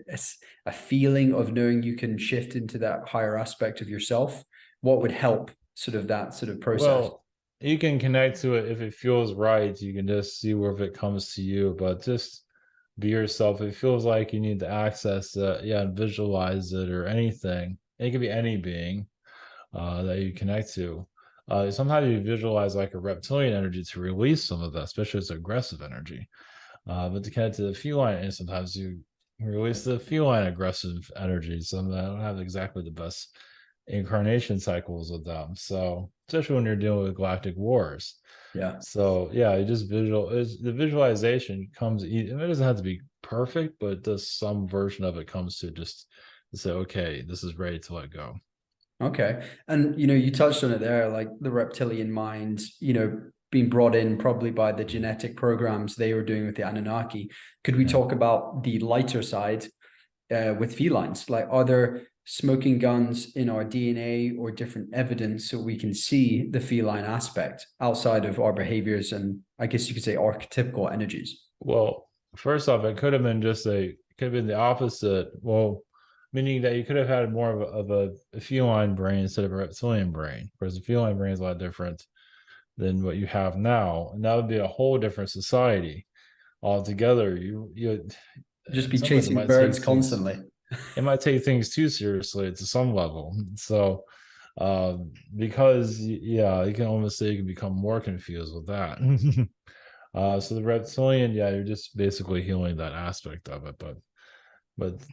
a feeling of knowing you can shift into that higher aspect of yourself? What would help sort of that sort of process? Well, you can connect to it if it feels right. You can just see where if it comes to you, but just be yourself. If it feels like you need to access it, yeah, and visualize it or anything. It can be any being that you connect to. Sometimes you visualize like a reptilian energy to release some of that, especially it's aggressive energy. But to connect to the feline, and sometimes you release the feline aggressive energy. Some that don't have exactly the best incarnation cycles with them. So especially when you're dealing with galactic wars. Yeah. So yeah, it just the visualization comes. It doesn't have to be perfect, but does some version of it comes to just to say, okay, this is ready to let go. Okay. And you touched on it there, like the reptilian mind, being brought in probably by the genetic programs they were doing with the Anunnaki. Could we Yeah. talk about the lighter side with felines? Like, are there smoking guns in our DNA or different evidence so we can see the feline aspect outside of our behaviors and I guess you could say archetypical energies? Well, first off, it could have been could have been the opposite. Well, meaning that you could have had more of a feline brain instead of a reptilian brain, whereas the feline brain is a lot different than what you have now, and that would be a whole different society altogether. Just be Sometimes chasing birds constantly. it might take things too seriously to some level. So, because yeah, you can almost say you can become more confused with that. So the reptilian, yeah, you're just basically healing that aspect of it, but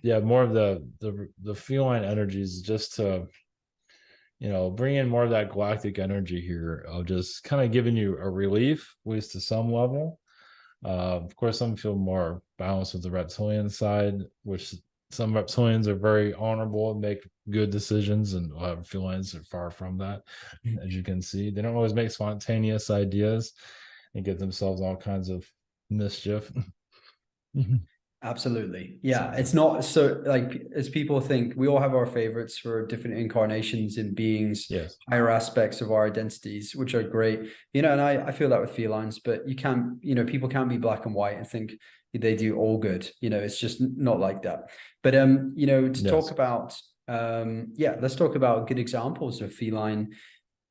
yeah, more of the feline energies just to bring in more of that galactic energy here of just kind of giving you a relief, at least to some level. Of course, some feel more balanced with the reptilian side, which some reptilians are very honorable and make good decisions, and felines are far from that. As you can see, they don't always make spontaneous ideas and get themselves all kinds of mischief. Absolutely. Yeah. So, It's not so like as people think, we all have our favorites for different incarnations in beings, yes, higher aspects of our identities, which are great. And I feel that with felines, but people can't be black and white and think they do all good. It's just not like that. But to talk yes. about let's talk about good examples of feline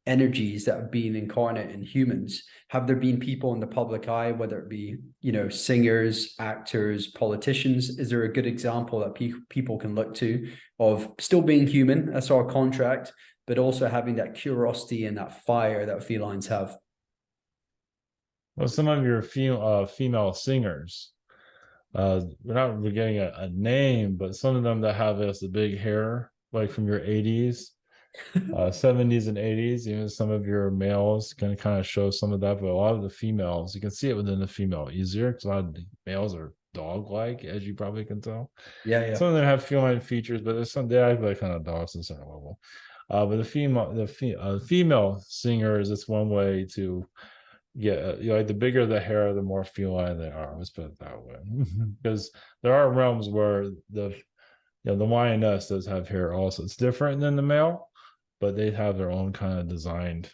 energies that have been incarnate in humans. Have there been people in the public eye, whether it be singers, actors, politicians? Is there a good example that people can look to of still being human, that's our contract, but also having that curiosity and that fire that felines have? Well, some of your female singers, we're not really getting a name, but some of them that have this the big hair, like from your 80s, 70s and 80s. Even some of your males can kind of show some of that, but a lot of the females, you can see it within the female easier because a lot of the males are dog-like, as you probably can tell. Yeah, yeah. Some of them have feline features, but there's some they act like kind of dogs in a certain level. But female singers, it's one way to get like the bigger the hair, the more feline they are. Let's put it that way, because there are realms where the lioness does have hair also. It's different than the male, but they have their own kind of designed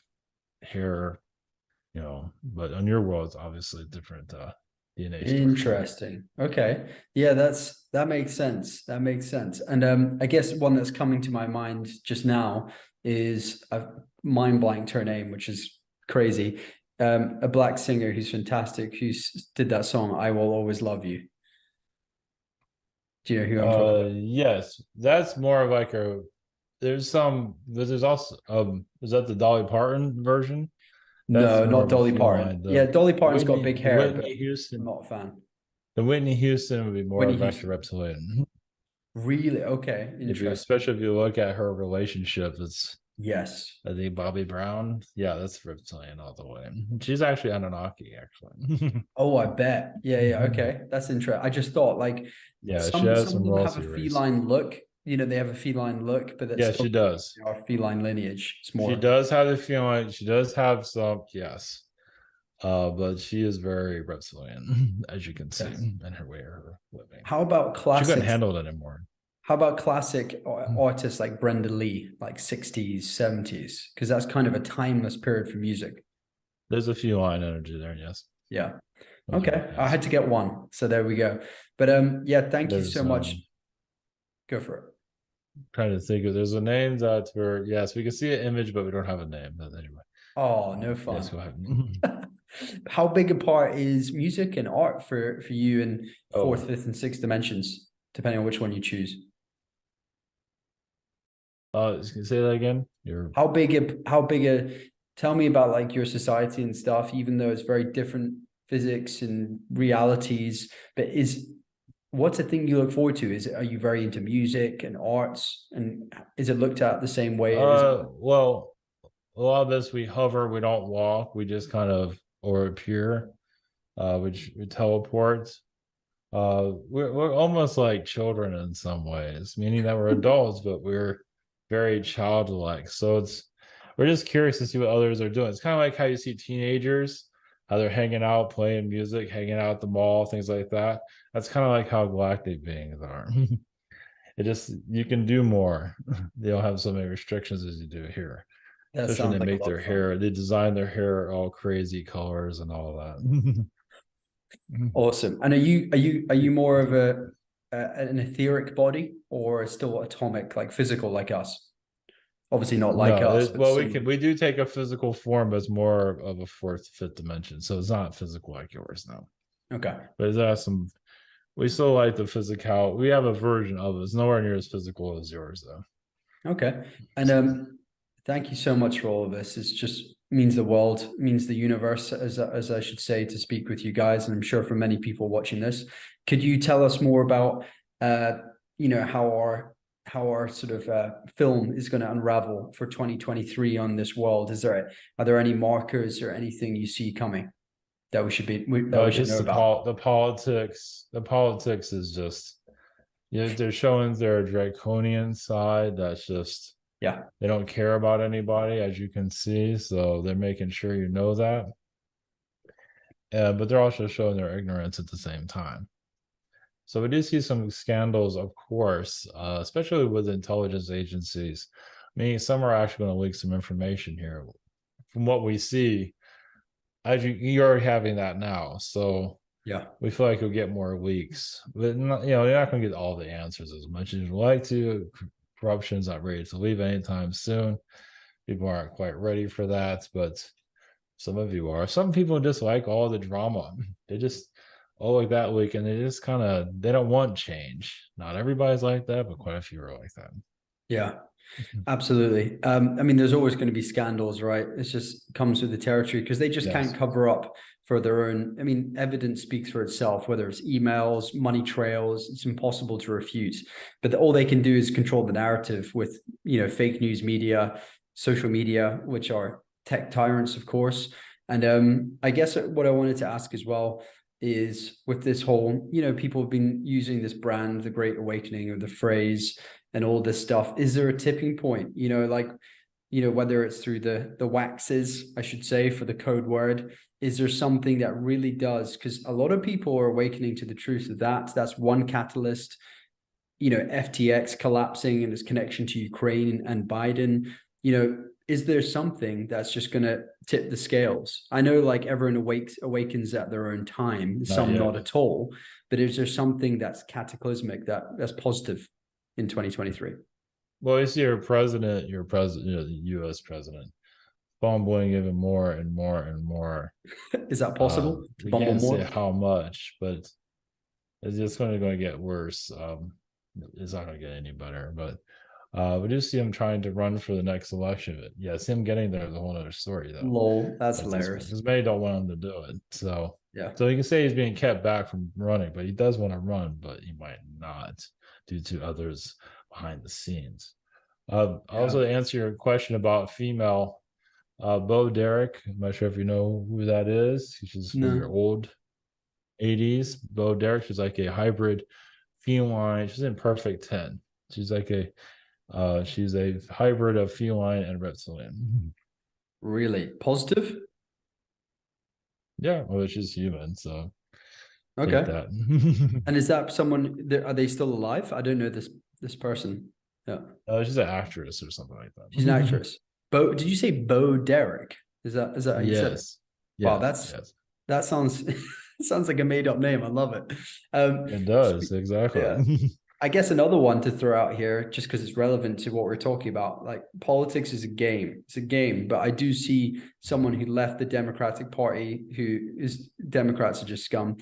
hair. But on your world, it's obviously different DNA structure. Interesting. Okay. Yeah, that makes sense. That makes sense. And I guess one that's coming to my mind just now is a mind blanked her name, which is crazy. A black singer who's fantastic, did that song "I Will Always Love You." Do you know who I'm talking about? Yes, that's more of like a. There's also is that the Dolly Parton version? That's No, more not of a Dolly Parton. feline. Yeah, The Dolly Parton's got Whitney big the hair, but Whitney I'm Houston not a fan. the Whitney Houston would be more Whitney of like a Houston. reptilian. Really? Okay, If you interesting. especially if you look at her relationship, it's Yes. I think Bobby Brown. Yeah, that's reptilian all the way. She's actually Anunnaki, actually. Oh, I bet. Yeah, yeah. Okay, that's interesting. I just thought like Yeah, she some has of some them have a royalty race. feline look. You know, they have a feline look, but that's Yeah, still she does. our feline lineage. It's She more. does have the feeling. She does have some, yes. But she is very reptilian, as you can see Yes. in her way of her living. How about She couldn't classics? handle it anymore. How about classic artists like Brenda Lee, like 60s, 70s? Because that's kind of a timeless period for music. There's a few line energy there, yes. Yeah. Those are, Okay. I yes. had to get one. So there we go. But yeah, thank you so There's much. Go for it. trying to think of there's a name that we're yes, we can see an image, but we don't have a name. But anyway. Oh, no Yes, fun. go ahead. How big a part is music and art for you in fourth, Oh, fifth, and sixth dimensions, depending on which one you choose? say that again. You're How big a tell me about like your society and stuff, even though it's very different physics and realities, but what's a thing you look forward to? Are you very into music and arts, and is it looked at the same way it is? well, a lot of us we hover, we don't walk, we just kind of or appear, which we teleport. We're almost like children in some ways, meaning that we're adults, but we're very childlike. So we're just curious to see what others are doing. It's kind of like how you see teenagers, how they're hanging out, playing music, hanging out at the mall, things like that. That's kind of like how galactic beings are. It just you can do more. They don't have so many restrictions as you do here. That Especially sounds when they like a make lot their of fun. hair, they design their hair all crazy colors and all that. Awesome. And are you more of an etheric body or still atomic, like physical, like us? Obviously not like No, us, but well, similar. we do take a physical form, but it's more of a fourth, fifth dimension. So it's not physical like yours now. Okay. But there's some we still like the physical. We have a version of it. It's nowhere near as physical as yours, though. Okay. And So, thank you so much for all of this. It's just means the world, means the universe, as I should say, to speak with you guys. And I'm sure for many people watching this, could you tell us more about uh, how our sort of film is going to unravel for 2023 on this world? Are there any markers or anything you see coming that we should just know about? the politics. The politics is just they're showing their draconian side. That's just Yeah. they don't care about anybody, as you can see. So they're making sure you know that. But they're also showing their ignorance at the same time. So we do see some scandals, of course, especially with intelligence agencies. I mean, some are actually going to leak some information here. From what we see, as you're already having that now, so Yeah. we feel like you'll get more leaks. But not, you're not going to get all the answers as much as you'd like to. Corruption's not ready to leave anytime soon. People aren't quite ready for that, but some of you are. Some people just like all the drama. They just like that week, and they just kind of they don't want change. Not everybody's like that, but quite a few are like that. Yeah. Absolutely. I mean, there's always going to be scandals, right? It's just comes with the territory because they just can't Yes. cover up for their own. I mean, evidence speaks for itself, whether it's emails, money trails, it's impossible to refute. But all they can do is control the narrative with, fake news media, social media, which are tech tyrants, of course. And I guess what I wanted to ask as well is with this whole, people have been using this brand, the Great Awakening, or the phrase and all this stuff. Is there a tipping point? Whether it's through the waxes, I should say, for the code word, is there something that really does? Because a lot of people are awakening to the truth of that. That's one catalyst. FTX collapsing and its connection to Ukraine and Biden. is there something that's just going to tip the scales? I know like everyone awakens at their own time, Not some not yet. at all, but is there something that's cataclysmic that's positive in 2023? Well, you see your president, the U.S. president, fumbling even more and more and more. Is that possible to We bumble can't say more? how much, but it's just going to get worse. It's not going to get any better. But we do see him trying to run for the next election. Yes, him getting there is a whole other story, though. Lol, that's At this point, hilarious. because many don't want him to do it. Yeah. So you can say he's being kept back from running, but he does want to run, but he might not due to others behind the scenes. Also, to answer your question about female, Bo Derek, I'm not sure if you know who that is. She's from your No. old 80s. Bo Derek, she's like a hybrid feline. She's in perfect 10. She's like she's a hybrid of feline and reptilian. Really? Positive? Yeah, well, she's human, so take Okay. that. And is that someone are they still alive? I don't know this person. Yeah. She's an actress or something like She's an that. actress. Did you say Bo Derek? Is that how you said it? Yes. Wow, Yes. Yes. that sounds sounds like a made up name. I love it. It does, exactly. Yeah. I guess another one to throw out here, just because it's relevant to what we're talking about, like politics is a game. It's a game, but I do see someone who left the Democratic Party, Democrats are just scum.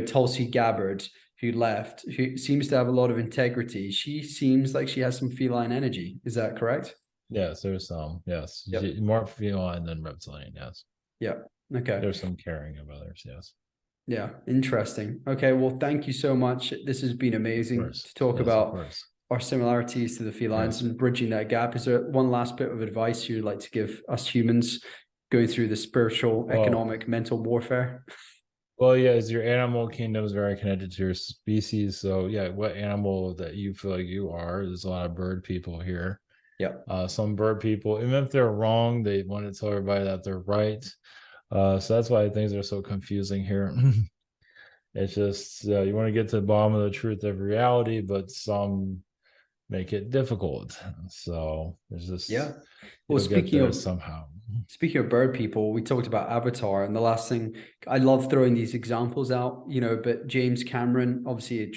Tulsi Gabbard, who left, who seems to have a lot of integrity. She seems like she has some feline energy. Is that correct? Yes, there's some. Yes. Yep. More feline than reptilian. Yes. Yeah. Okay. There's some caring of others. Yes. Yeah, interesting. Okay, well, thank you so much. This has been amazing to talk Yes, of about course. our similarities to the felines Yes. and bridging that gap. Is there one last bit of advice you'd like to give us humans going through the spiritual, economic, mental warfare? Well, yeah, is your animal kingdom is very connected to your species. So, yeah, what animal that you feel like you are? There's a lot of bird people here. Yeah. Some bird people, even if they're wrong, they want to tell everybody that they're right. So that's why things are so confusing here. It's just you want to get to the bottom of the truth of reality, but some make it difficult. So there's just Well, you'll get there somehow. speaking of bird people, we talked about Avatar, and the last thing, I love throwing these examples out, but James Cameron, obviously a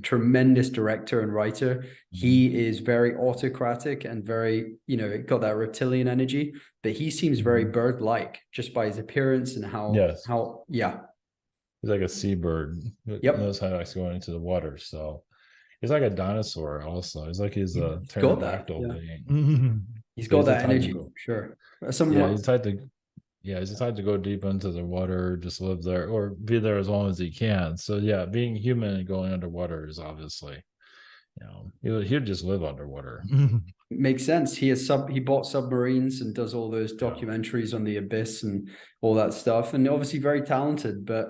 tremendous director and writer, he is very autocratic and very, got that reptilian energy, but he seems very bird-like just by his appearance and he's like a seabird. Yep. Knows how to go into the water. So he's like a dinosaur also. He's like he's a pterodactyl being. He's got that energy, sure. He's the type to go deep into the water, just live there or be there as long as he can. So yeah, being human and going underwater is obviously, he'll just live underwater. Makes sense. He bought submarines and does all those documentaries on the abyss and all that stuff. And obviously very talented, but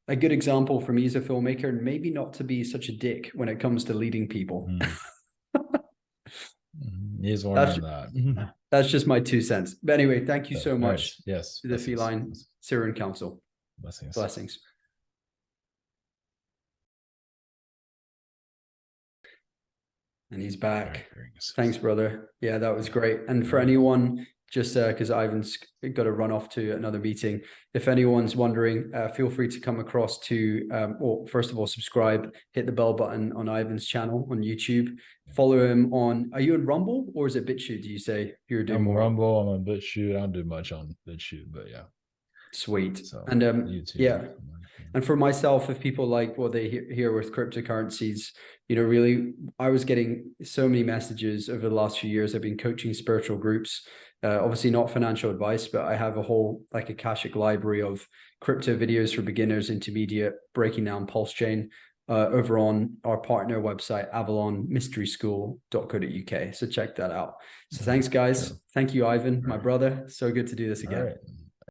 a good example for me as a filmmaker, and maybe not to be such a dick when it comes to leading people. He's learning that. That's just my 2 cents. But anyway, thank you so much. Yes. To the Feline Sirian Council. Blessings. And he's back. Thanks, brother. Yeah, that was great. And for anyone, just because Ivan's got to run off to another meeting, if anyone's wondering, feel free to come across to, first of all, subscribe, hit the bell button on Ivan's channel on YouTube. Follow him on, are you on Rumble or is it BitChute, do you say you're doing more? Rumble, I'm on BitChute. I don't do much on BitChute, but yeah. Sweet. So, and YouTube. Yeah. And for myself, if people like what they hear with cryptocurrencies, really, I was getting so many messages over the last few years. I've been coaching spiritual groups, obviously not financial advice, but I have a whole Akashic library of crypto videos for beginners, intermediate, breaking down pulse chain over on our partner website, avalonmysteryschool.co.uk. So check that out. So thanks, guys. Sure. Thank you, Ivan, my brother. So good to do this again.